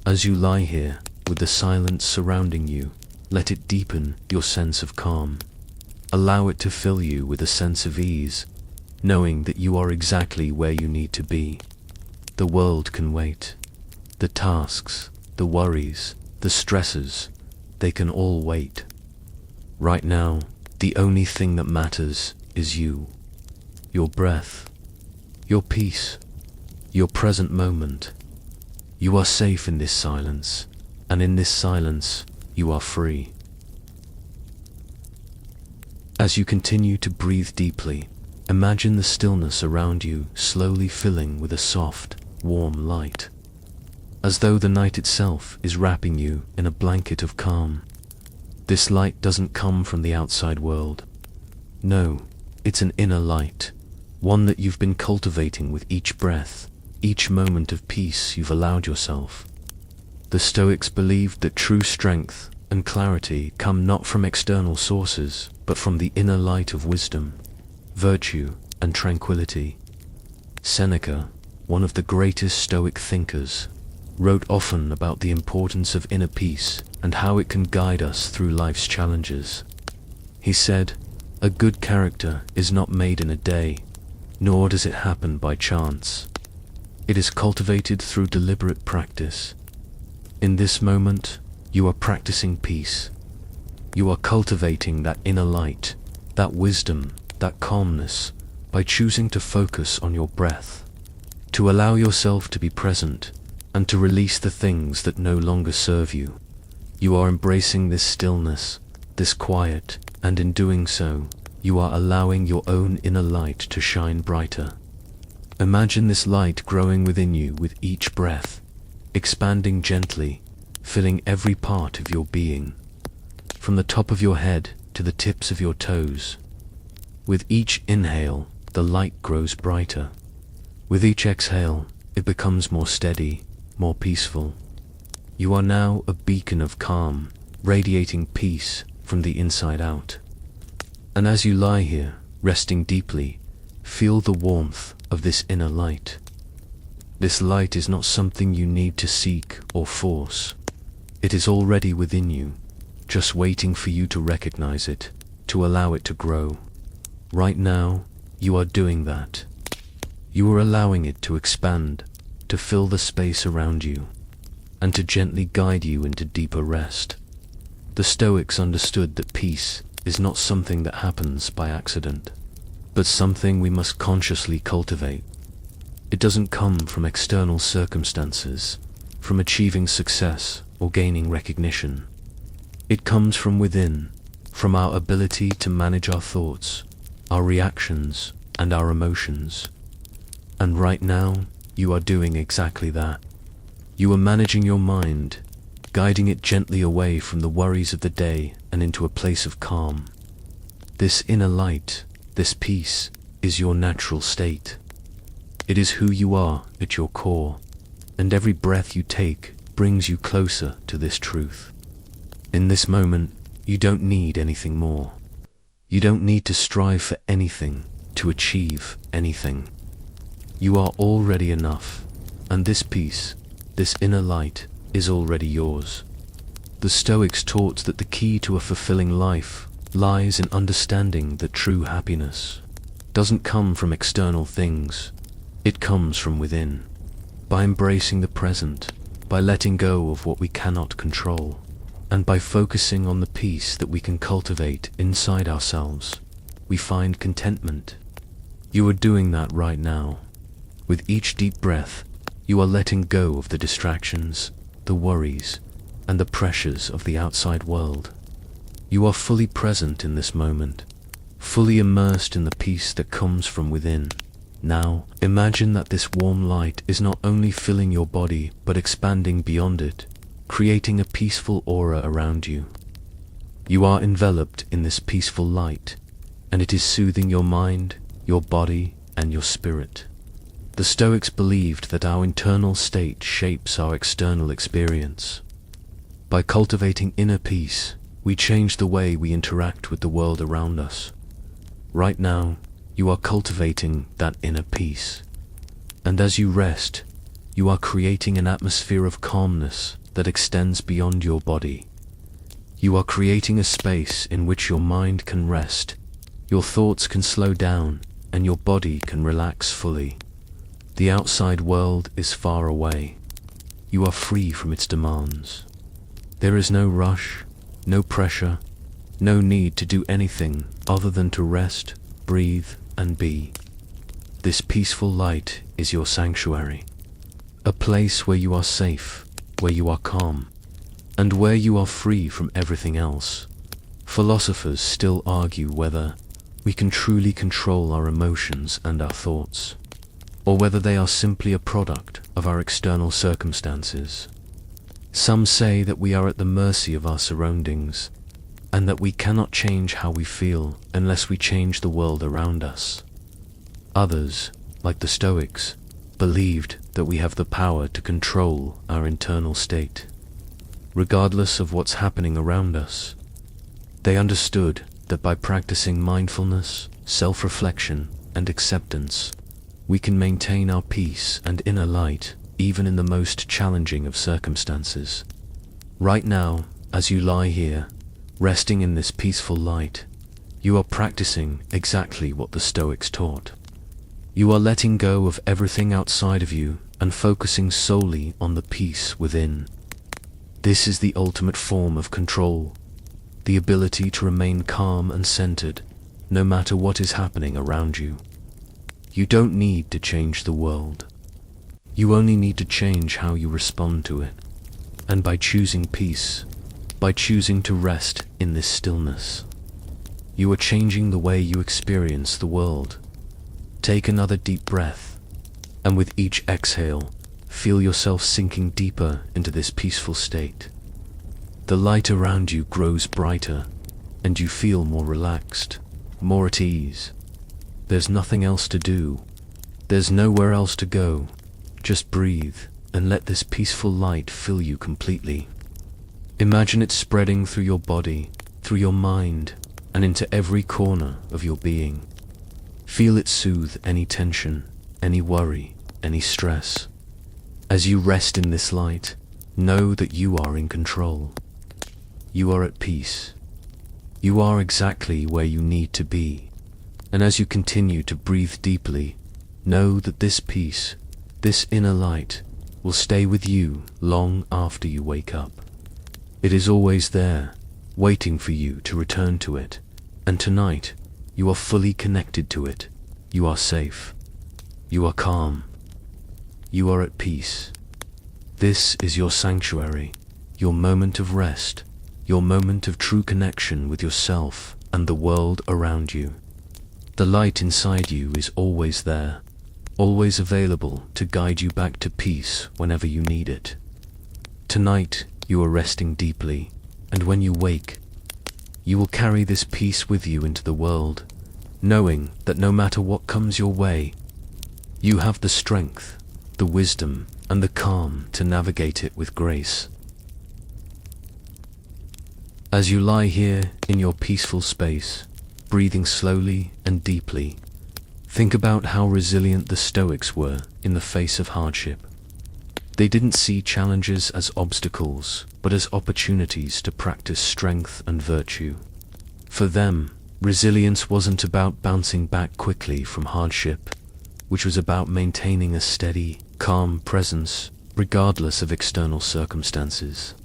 As you lie here, with the silence surrounding you, let it deepen your sense of calm. Allow it to fill you with a sense of ease, knowing that you are exactly where you need to be. The world can wait. The tasks, the worries, the stresses, they can all wait. Right now, the only thing that matters is you, your breath, your peace, your present moment. You are safe in this silence, and in this silence, you are free. As you continue to breathe deeply, imagine the stillness around you slowly filling with a soft, warm light, as though the night itself is wrapping you in a blanket of calm. This light doesn't come from the outside world. No, it's an inner light, one that you've been cultivating with each breath, each moment of peace you've allowed yourself. The Stoics believed that true strength and clarity come not from external sources, but from the inner light of wisdom, virtue, and tranquility. Seneca, one of the greatest Stoic thinkers, wrote often about the importance of inner peace and how it can guide us through life's challenges. He said, "A good character is not made in a day, nor does it happen by chance. It is cultivated through deliberate practice." In this moment, you are practicing peace. You are cultivating that inner light, that wisdom, that calmness, by choosing to focus on your breath, to allow yourself to be present, and to release the things that no longer serve you. You are embracing this stillness, this quiet, and in doing so, you are allowing your own inner light to shine brighter. Imagine this light growing within you with each breath, expanding gently, filling every part of your being, from the top of your head to the tips of your toes. With each inhale, the light grows brighter. With each exhale, it becomes more steady, more peaceful. You are now a beacon of calm, radiating peace from the inside out. And as you lie here, resting deeply, feel the warmth of this inner light. This light is not something you need to seek or force. It is already within you, just waiting for you to recognize it, to allow it to grow. Right now, you are doing that. You are allowing it to expand, to fill the space around you, and to gently guide you into deeper rest. The Stoics understood that peace is not something that happens by accident, but something we must consciously cultivate. It doesn't come from external circumstances, from achieving success or gaining recognition. It comes from within, from our ability to manage our thoughts, our reactions, and our emotions. And right now, you are doing exactly that. You are managing your mind, guiding it gently away from the worries of the day and into a place of calm. This inner light, this peace, is your natural state. It is who you are at your core, and every breath you take brings you closer to this truth. In this moment, you don't need anything more. You don't need to strive for anything, to achieve anything. You are already enough, and this peace, this inner light, is already yours. The Stoics taught that the key to a fulfilling life lies in understanding that true happiness doesn't come from external things, it comes from within. By embracing the present, by letting go of what we cannot control, and by focusing on the peace that we can cultivate inside ourselves, we find contentment. You are doing that right now. With each deep breath, you are letting go of the distractions, the worries, and the pressures of the outside world. You are fully present in this moment, fully immersed in the peace that comes from within. Now, imagine that this warm light is not only filling your body, but expanding beyond it, creating a peaceful aura around you. You are enveloped in this peaceful light, and it is soothing your mind, your body, and your spirit. The Stoics believed that our internal state shapes our external experience. By cultivating inner peace, we change the way we interact with the world around us. Right now, you are cultivating that inner peace. And as you rest, you are creating an atmosphere of calmness that extends beyond your body. You are creating a space in which your mind can rest, your thoughts can slow down, and your body can relax fully. The outside world is far away. You are free from its demands. There is no rush, no pressure, no need to do anything other than to rest, breathe, and be. This peaceful light is your sanctuary, a place where you are safe, where you are calm, and where you are free from everything else. Philosophers still argue whether we can truly control our emotions and our thoughts, or whether they are simply a product of our external circumstances. Some say that we are at the mercy of our surroundings, and that we cannot change how we feel unless we change the world around us. Others, like the Stoics, believed that we have the power to control our internal state, regardless of what's happening around us. They understood that by practicing mindfulness, self-reflection, and acceptance, we can maintain our peace and inner light even in the most challenging of circumstances. Right now, as you lie here, resting in this peaceful light, you are practicing exactly what the Stoics taught. You are letting go of everything outside of you and focusing solely on the peace within. This is the ultimate form of control, the ability to remain calm and centered, no matter what is happening around you. You don't need to change the world. You only need to change how you respond to it. And by choosing peace, by choosing to rest in this stillness, you are changing the way you experience the world. Take another deep breath, and with each exhale, feel yourself sinking deeper into this peaceful state. The light around you grows brighter, and you feel more relaxed, more at ease. There's nothing else to do. There's nowhere else to go. Just breathe and let this peaceful light fill you completely. Imagine it spreading through your body, through your mind, and into every corner of your being. Feel it soothe any tension, any worry, any stress. As you rest in this light, know that you are in control. You are at peace. You are exactly where you need to be. And as you continue to breathe deeply, know that this peace, this inner light, will stay with you long after you wake up. It is always there, waiting for you to return to it. And tonight, you are fully connected to it. You are safe. You are calm. You are at peace. This is your sanctuary, your moment of rest, your moment of true connection with yourself and the world around you. The light inside you is always there, always available to guide you back to peace whenever you need it. Tonight, you are resting deeply, and when you wake, you will carry this peace with you into the world, knowing that no matter what comes your way, you have the strength, the wisdom, and the calm to navigate it with grace. As you lie here in your peaceful space, breathing slowly and deeply, think about how resilient the Stoics were in the face of hardship. They didn't see challenges as obstacles, but as opportunities to practice strength and virtue. For them, resilience wasn't about bouncing back quickly from hardship, which was about maintaining a steady, calm presence regardless of external circumstances.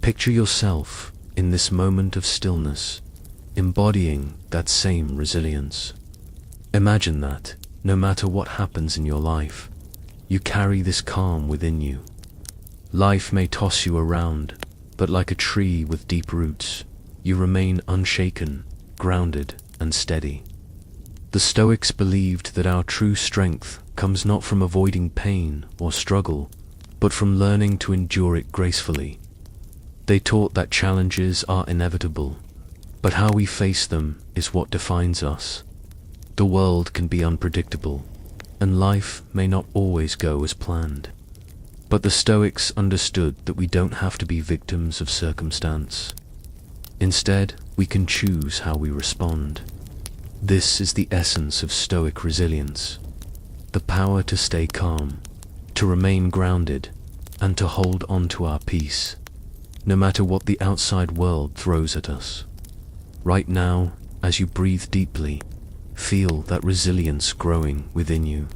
Picture yourself in this moment of stillness, embodying that same resilience. Imagine that, no matter what happens in your life, you carry this calm within you. Life may toss you around, but like a tree with deep roots, you remain unshaken, grounded, and steady. The Stoics believed that our true strength comes not from avoiding pain or struggle, but from learning to endure it gracefully. They taught that challenges are inevitable, but how we face them is what defines us. The world can be unpredictable, and life may not always go as planned. But the Stoics understood that we don't have to be victims of circumstance. Instead, we can choose how we respond. This is the essence of Stoic resilience: the power to stay calm, to remain grounded, and to hold on to our peace, no matter what the outside world throws at us. Right now, as you breathe deeply, feel that resilience growing within you,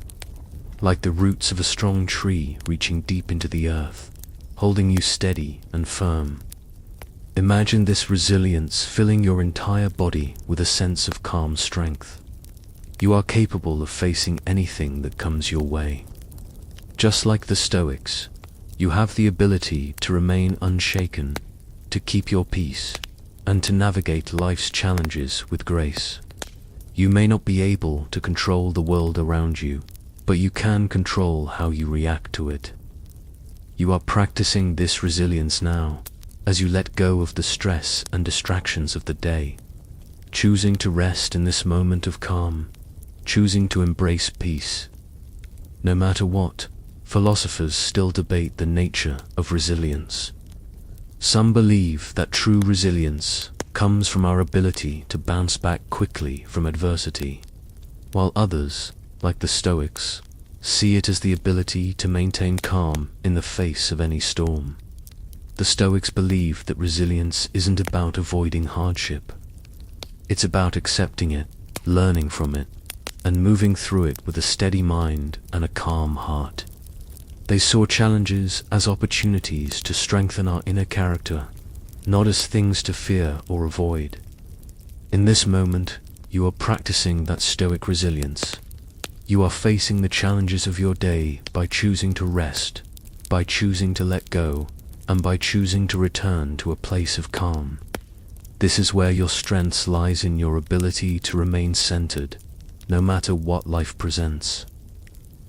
like the roots of a strong tree reaching deep into the earth, holding you steady and firm. Imagine this resilience filling your entire body with a sense of calm strength. You are capable of facing anything that comes your way. Just like the Stoics, you have the ability to remain unshaken, to keep your peace, and to navigate life's challenges with grace. You may not be able to control the world around you, but you can control how you react to it. You are practicing this resilience now, as you let go of the stress and distractions of the day, choosing to rest in this moment of calm, choosing to embrace peace. No matter what, philosophers still debate the nature of resilience. Some believe that true resilience comes from our ability to bounce back quickly from adversity, while others, like the Stoics, see it as the ability to maintain calm in the face of any storm. The Stoics believed that resilience isn't about avoiding hardship. It's about accepting it, learning from it, and moving through it with a steady mind and a calm heart. They saw challenges as opportunities to strengthen our inner character, not as things to fear or avoid. In this moment, you are practicing that Stoic resilience. You are facing the challenges of your day by choosing to rest, by choosing to let go, and by choosing to return to a place of calm. This is where your strength lies, in your ability to remain centered, no matter what life presents.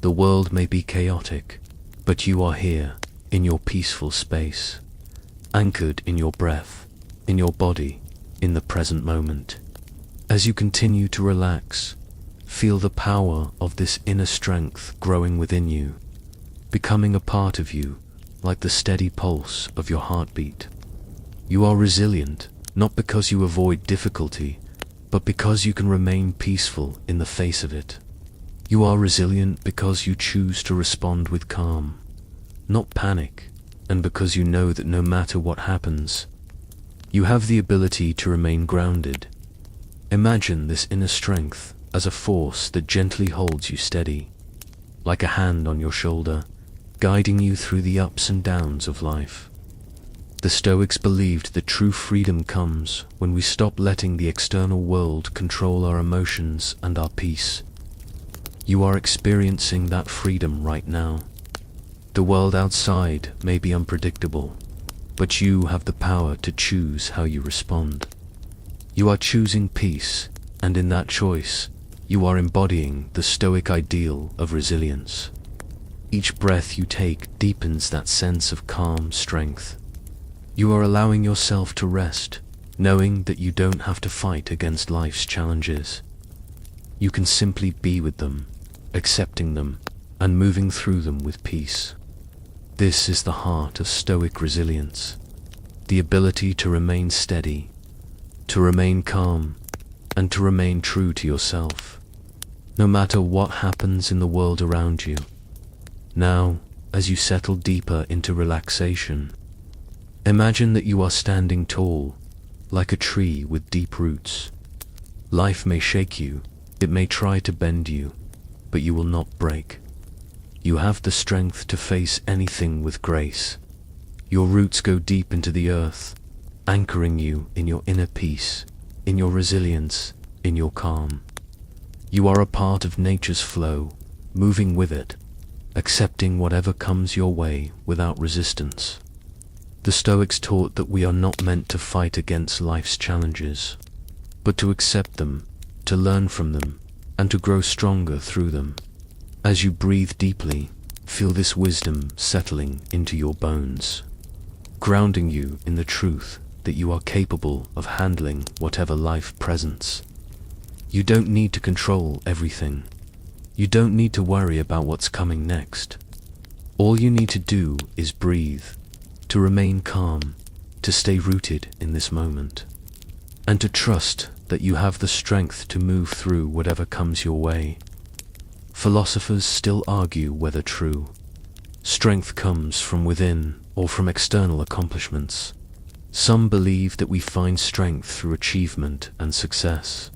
The world may be chaotic, but you are here, in your peaceful space, anchored in your breath, in your body, in the present moment. As you continue to relax, feel the power of this inner strength growing within you, becoming a part of you, like the steady pulse of your heartbeat. You are resilient, not because you avoid difficulty, but because you can remain peaceful in the face of it. You are resilient because you choose to respond with calm, not panic, and because you know that no matter what happens, you have the ability to remain grounded. Imagine this inner strength as a force that gently holds you steady, like a hand on your shoulder, guiding you through the ups and downs of life. The Stoics believed that true freedom comes when we stop letting the external world control our emotions and our peace. You are experiencing that freedom right now. The world outside may be unpredictable, but you have the power to choose how you respond. You are choosing peace, and in that choice, you are embodying the Stoic ideal of resilience. Each breath you take deepens that sense of calm strength. You are allowing yourself to rest, knowing that you don't have to fight against life's challenges. You can simply be with them, accepting them, and moving through them with peace. This is the heart of Stoic resilience, the ability to remain steady, to remain calm, and to remain true to yourself, no matter what happens in the world around you. Now, as you settle deeper into relaxation, imagine that you are standing tall, like a tree with deep roots. Life may shake you, it may try to bend you, but you will not break. You have the strength to face anything with grace. Your roots go deep into the earth, anchoring you in your inner peace, in your resilience, in your calm. You are a part of nature's flow, moving with it, accepting whatever comes your way without resistance. The Stoics taught that we are not meant to fight against life's challenges, but to accept them, to learn from them, and to grow stronger through them. As you breathe deeply, feel this wisdom settling into your bones, grounding you in the truth that you are capable of handling whatever life presents. You don't need to control everything. You don't need to worry about what's coming next. All you need to do is breathe, to remain calm, to stay rooted in this moment, and to trust that you have the strength to move through whatever comes your way. Philosophers still argue whether true strength comes from within or from external accomplishments. Some believe that we find strength through achievement and success,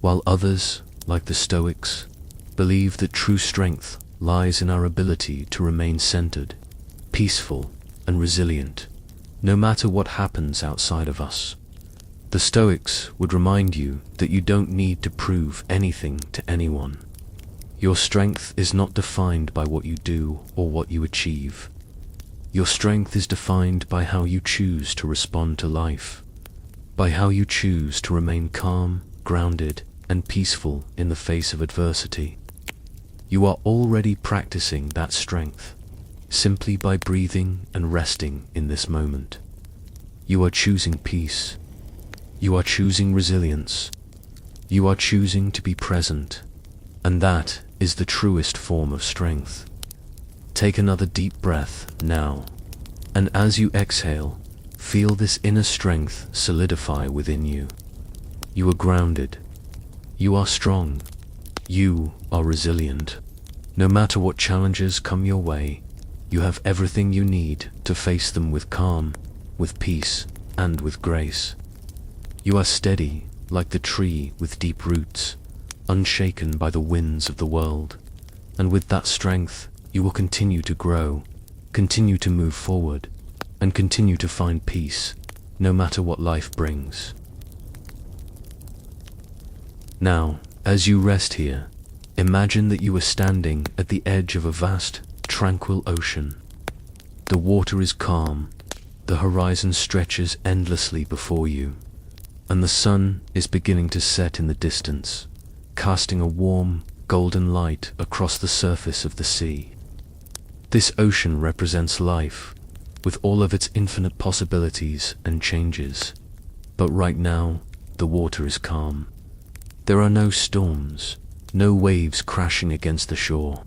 while others, like the Stoics, believe that true strength lies in our ability to remain centered, peaceful, and resilient, no matter what happens outside of us. The Stoics would remind you that you don't need to prove anything to anyone. Your strength is not defined by what you do or what you achieve. Your strength is defined by how you choose to respond to life, by how you choose to remain calm, grounded, and peaceful in the face of adversity. You are already practicing that strength, simply by breathing and resting in this moment. You are choosing peace. You are choosing resilience. You are choosing to be present, and that is the truest form of strength. Take another deep breath now, and as you exhale, feel this inner strength solidify within you. You are grounded. You are strong. You are resilient. No matter what challenges come your way, you have everything you need to face them with calm, with peace, and with grace. You are steady like the tree with deep roots, unshaken by the winds of the world, and with that strength you will continue to grow, continue to move forward, and continue to find peace, no matter what life brings. Now, as you rest here, imagine that you are standing at the edge of a vast, tranquil ocean. The water is calm, the horizon stretches endlessly before you, and the sun is beginning to set in the distance, casting a warm, golden light across the surface of the sea. This ocean represents life, with all of its infinite possibilities and changes. But right now, the water is calm. There are no storms, no waves crashing against the shore.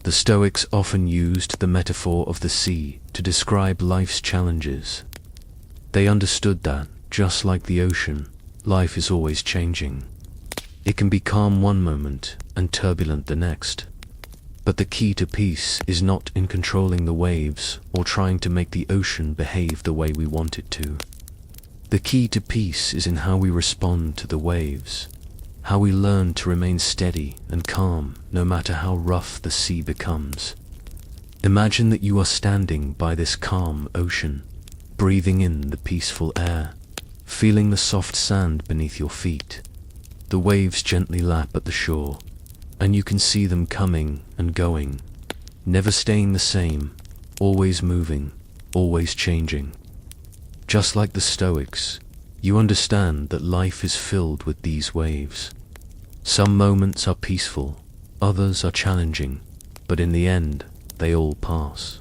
The Stoics often used the metaphor of the sea to describe life's challenges. They understood that, just like the ocean, life is always changing. It can be calm one moment and turbulent the next. But the key to peace is not in controlling the waves or trying to make the ocean behave the way we want it to. The key to peace is in how we respond to the waves, how we learn to remain steady and calm no matter how rough the sea becomes. Imagine that you are standing by this calm ocean, breathing in the peaceful air, feeling the soft sand beneath your feet. The waves gently lap at the shore, and you can see them coming and going, never staying the same, always moving, always changing. Just like the Stoics, you understand that life is filled with these waves. Some moments are peaceful, others are challenging, but in the end, they all pass.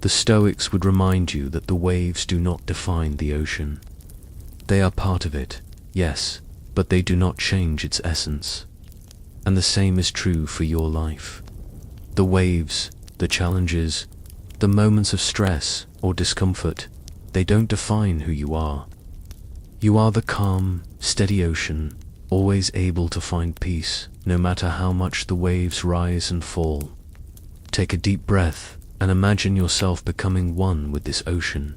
The Stoics would remind you that the waves do not define the ocean. They are part of it, yes, but they do not change its essence. And the same is true for your life. The waves, the challenges, the moments of stress or discomfort, they don't define who you are. You are the calm, steady ocean, always able to find peace, no matter how much the waves rise and fall. Take a deep breath and imagine yourself becoming one with this ocean,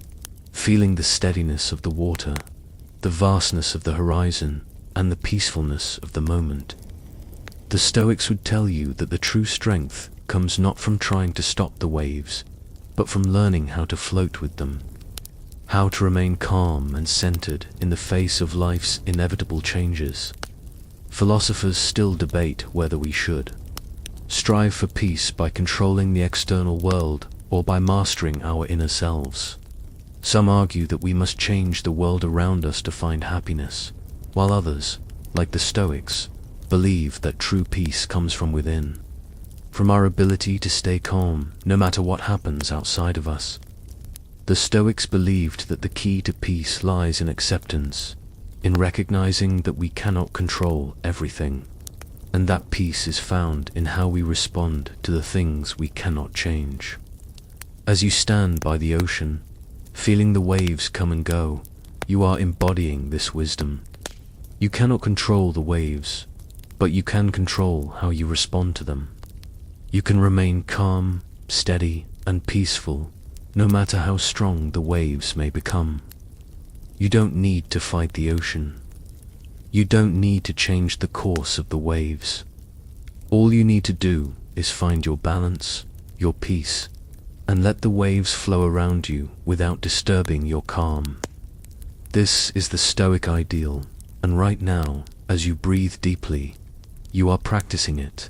feeling the steadiness of the water, the vastness of the horizon, and the peacefulness of the moment. The Stoics would tell you that the true strength comes not from trying to stop the waves, but from learning how to float with them, how to remain calm and centered in the face of life's inevitable changes. Philosophers still debate whether we should strive for peace by controlling the external world or by mastering our inner selves. Some argue that we must change the world around us to find happiness, while others, like the Stoics, believe that true peace comes from within, from our ability to stay calm no matter what happens outside of us. The Stoics believed that the key to peace lies in acceptance, in recognizing that we cannot control everything, and that peace is found in how we respond to the things we cannot change. As you stand by the ocean, feeling the waves come and go, you are embodying this wisdom. You cannot control the waves, but you can control how you respond to them. You can remain calm, steady, and peaceful, no matter how strong the waves may become. You don't need to fight the ocean. You don't need to change the course of the waves. All you need to do is find your balance, your peace, and let the waves flow around you without disturbing your calm. This is the Stoic ideal, and right now, as you breathe deeply, you are practicing it.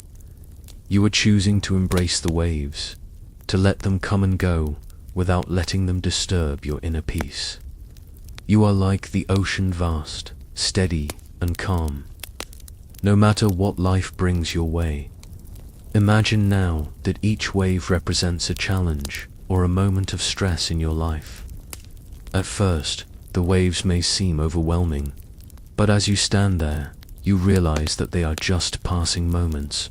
You are choosing to embrace the waves, to let them come and go without letting them disturb your inner peace. You are like the ocean, vast, steady, and calm, no matter what life brings your way. Imagine now that each wave represents a challenge or a moment of stress in your life. At first, the waves may seem overwhelming, but as you stand there, you realize that they are just passing moments.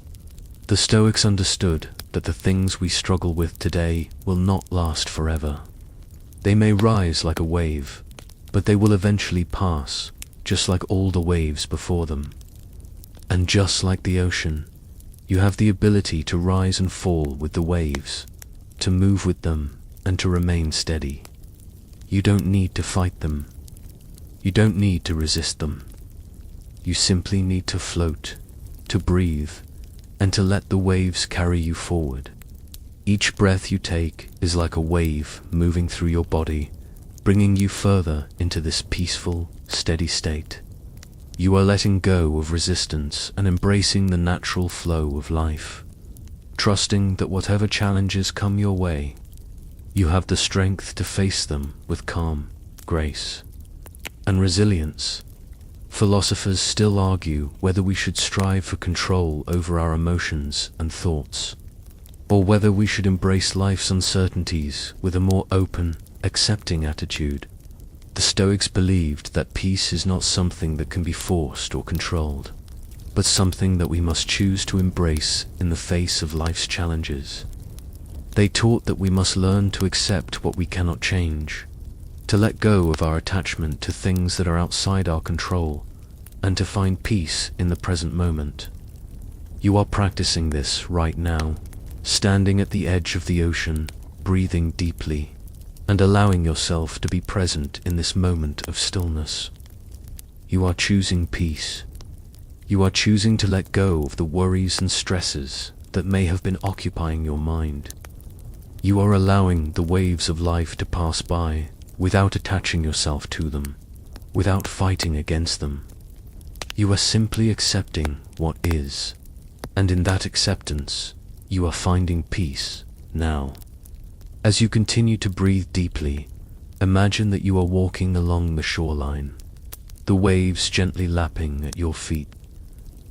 The Stoics understood that the things we struggle with today will not last forever. They may rise like a wave, but they will eventually pass, just like all the waves before them. And just like the ocean, you have the ability to rise and fall with the waves, to move with them, and to remain steady. You don't need to fight them. You don't need to resist them. You simply need to float, to breathe, and to let the waves carry you forward. Each breath you take is like a wave moving through your body, bringing you further into this peaceful, steady state. You are letting go of resistance and embracing the natural flow of life, trusting that whatever challenges come your way, you have the strength to face them with calm, grace, and resilience. Philosophers still argue whether we should strive for control over our emotions and thoughts, or whether we should embrace life's uncertainties with a more open, accepting attitude. The Stoics believed that peace is not something that can be forced or controlled, but something that we must choose to embrace in the face of life's challenges. They taught that we must learn to accept what we cannot change, to let go of our attachment to things that are outside our control, and to find peace in the present moment. You are practicing this right now, standing at the edge of the ocean, breathing deeply, and allowing yourself to be present in this moment of stillness. You are choosing peace. You are choosing to let go of the worries and stresses that may have been occupying your mind. You are allowing the waves of life to pass by without attaching yourself to them, without fighting against them. You are simply accepting what is, and in that acceptance, you are finding peace now. As you continue to breathe deeply, imagine that you are walking along the shoreline, the waves gently lapping at your feet.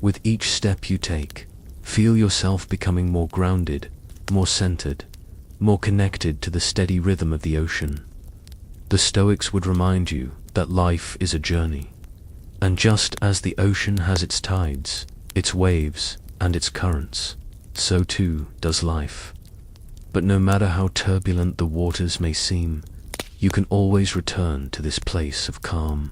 With each step you take, feel yourself becoming more grounded, more centered, more connected to the steady rhythm of the ocean. The Stoics would remind you that life is a journey, and just as the ocean has its tides, its waves, and its currents, so too does life. But no matter how turbulent the waters may seem, you can always return to this place of calm.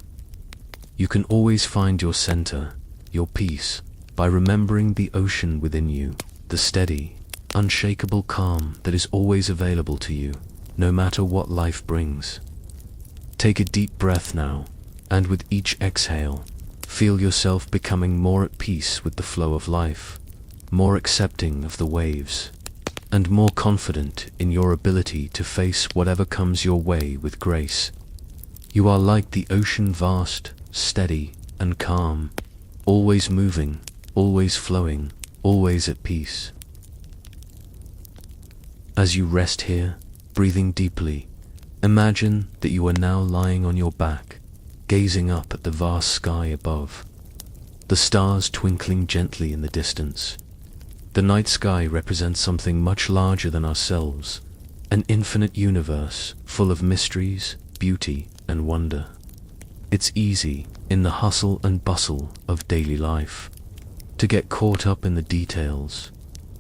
You can always find your center, your peace, by remembering the ocean within you, the steady, unshakable calm that is always available to you, no matter what life brings. Take a deep breath now, and with each exhale, feel yourself becoming more at peace with the flow of life, more accepting of the waves, and more confident in your ability to face whatever comes your way with grace. You are like the ocean, vast, steady, and calm, always moving, always flowing, always at peace. As you rest here, breathing deeply, imagine that you are now lying on your back, gazing up at the vast sky above, the stars twinkling gently in the distance. The night sky represents something much larger than ourselves, an infinite universe full of mysteries, beauty, and wonder. It's easy, in the hustle and bustle of daily life, to get caught up in the details,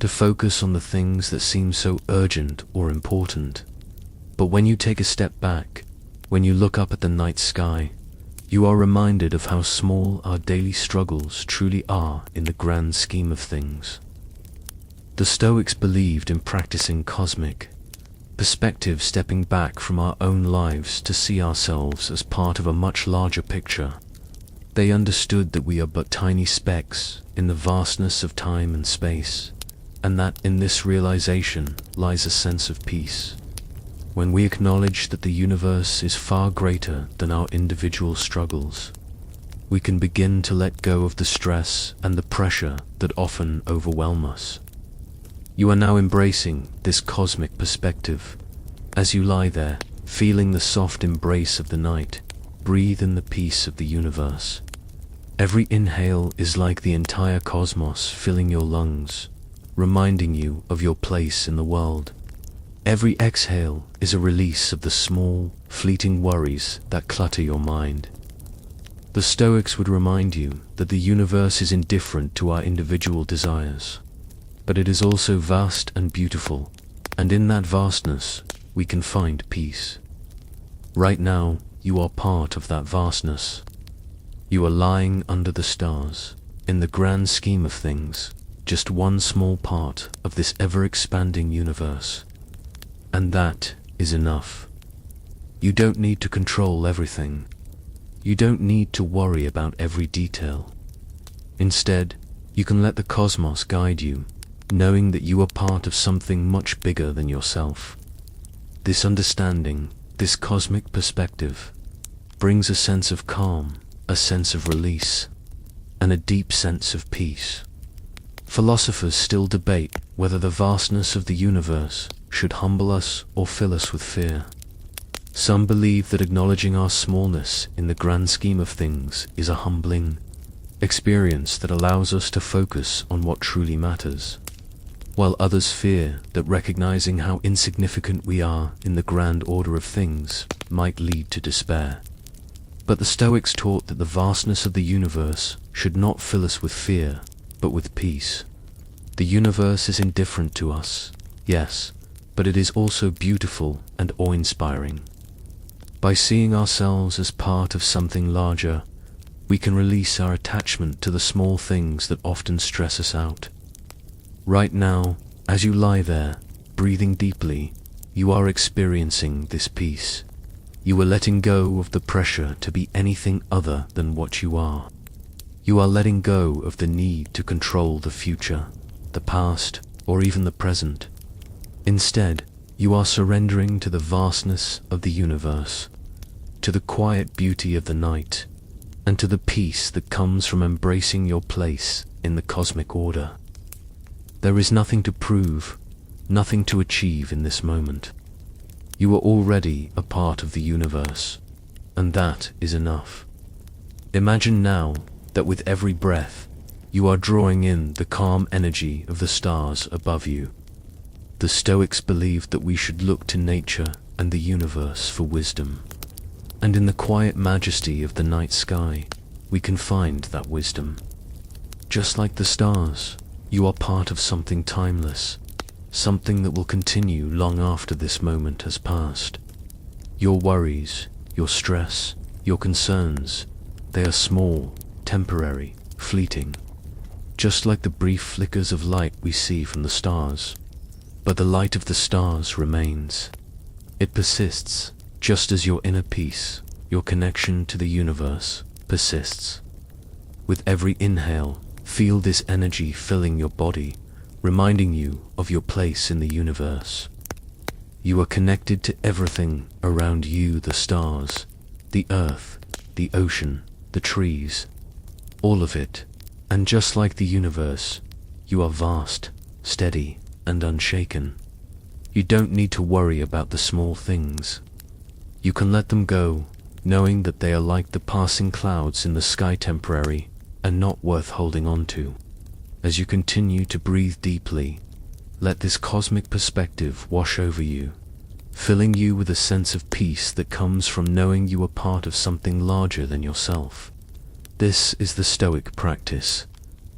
to focus on the things that seem so urgent or important. But when you take a step back, when you look up at the night sky, you are reminded of how small our daily struggles truly are in the grand scheme of things. The Stoics believed in practicing cosmic perspective, stepping back from our own lives to see ourselves as part of a much larger picture. They understood that we are but tiny specks in the vastness of time and space, and that in this realization lies a sense of peace. When we acknowledge that the universe is far greater than our individual struggles, we can begin to let go of the stress and the pressure that often overwhelm us. You are now embracing this cosmic perspective. As you lie there, feeling the soft embrace of the night, breathe in the peace of the universe. Every inhale is like the entire cosmos filling your lungs, reminding you of your place in the world. Every exhale is a release of the small, fleeting worries that clutter your mind. The Stoics would remind you that the universe is indifferent to our individual desires, but it is also vast and beautiful, and in that vastness, we can find peace. Right now, you are part of that vastness. You are lying under the stars, in the grand scheme of things, just one small part of this ever-expanding universe. And that is enough. You don't need to control everything. You don't need to worry about every detail. Instead, you can let the cosmos guide you, knowing that you are part of something much bigger than yourself. This understanding, this cosmic perspective, brings a sense of calm, a sense of release, and a deep sense of peace. Philosophers still debate whether the vastness of the universe should humble us or fill us with fear. Some believe that acknowledging our smallness in the grand scheme of things is a humbling experience that allows us to focus on what truly matters, while others fear that recognizing how insignificant we are in the grand order of things might lead to despair. But the Stoics taught that the vastness of the universe should not fill us with fear, but with peace. The universe is indifferent to us, yes, but it is also beautiful and awe-inspiring. By seeing ourselves as part of something larger, we can release our attachment to the small things that often stress us out. Right now, as you lie there, breathing deeply, you are experiencing this peace. You are letting go of the pressure to be anything other than what you are. You are letting go of the need to control the future, the past, or even the present. Instead, you are surrendering to the vastness of the universe, to the quiet beauty of the night, and to the peace that comes from embracing your place in the cosmic order. There is nothing to prove, nothing to achieve in this moment. You are already a part of the universe, and that is enough. Imagine now that with every breath, you are drawing in the calm energy of the stars above you. The Stoics believed that we should look to nature and the universe for wisdom. And in the quiet majesty of the night sky, we can find that wisdom. Just like the stars, you are part of something timeless, something that will continue long after this moment has passed. Your worries, your stress, your concerns, they are small, temporary, fleeting, just like the brief flickers of light we see from the stars. But the light of the stars remains. It persists, just as your inner peace, your connection to the universe, persists. With every inhale, feel this energy filling your body, reminding you of your place in the universe. You are connected to everything around you, the stars, the earth, the ocean, the trees, all of it. And just like the universe, you are vast, steady, and unshaken. You don't need to worry about the small things. You can let them go, knowing that they are like the passing clouds in the sky, temporary and not worth holding on to. As you continue to breathe deeply, let this cosmic perspective wash over you, filling you with a sense of peace that comes from knowing you are part of something larger than yourself. This is the Stoic practice,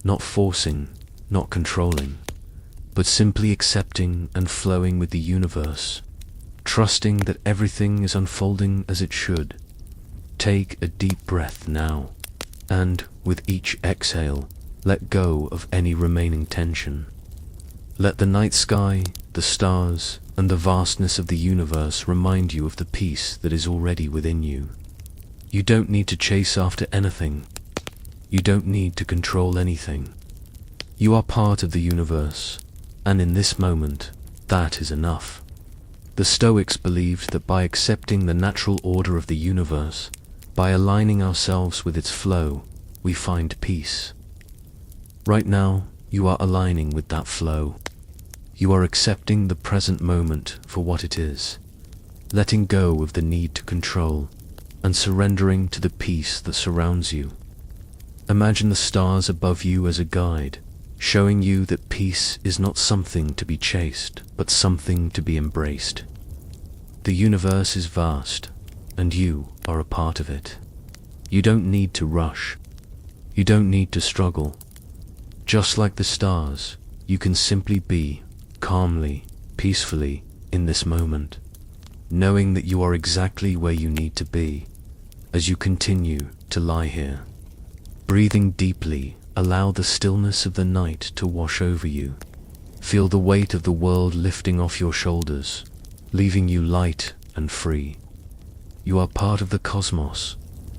not forcing, not controlling, but simply accepting and flowing with the universe, trusting that everything is unfolding as it should. Take a deep breath now, and with each exhale, let go of any remaining tension. Let the night sky, the stars, and the vastness of the universe remind you of the peace that is already within you. You don't need to chase after anything. You don't need to control anything. You are part of the universe, and in this moment, that is enough. The Stoics believed that by accepting the natural order of the universe, by aligning ourselves with its flow, we find peace. Right now, you are aligning with that flow. You are accepting the present moment for what it is, letting go of the need to control, and surrendering to the peace that surrounds you. Imagine the stars above you as a guide, showing you that peace is not something to be chased, but something to be embraced. The universe is vast, and you are a part of it. You don't need to rush. You don't need to struggle. Just like the stars, you can simply be, calmly, peacefully, in this moment, knowing that you are exactly where you need to be, as you continue to lie here. Breathing deeply, allow the stillness of the night to wash over you. Feel the weight of the world lifting off your shoulders, leaving you light and free. You are part of the cosmos,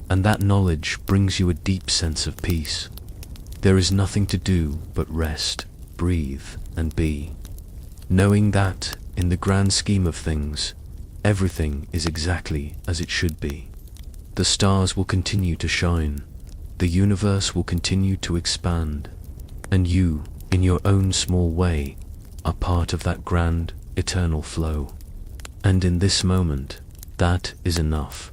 and that knowledge brings you a deep sense of peace. There is nothing to do but rest, breathe, and be, knowing that, in the grand scheme of things, everything is exactly as it should be. The stars will continue to shine, the universe will continue to expand, and you, in your own small way, are part of that grand, eternal flow. And in this moment, that is enough.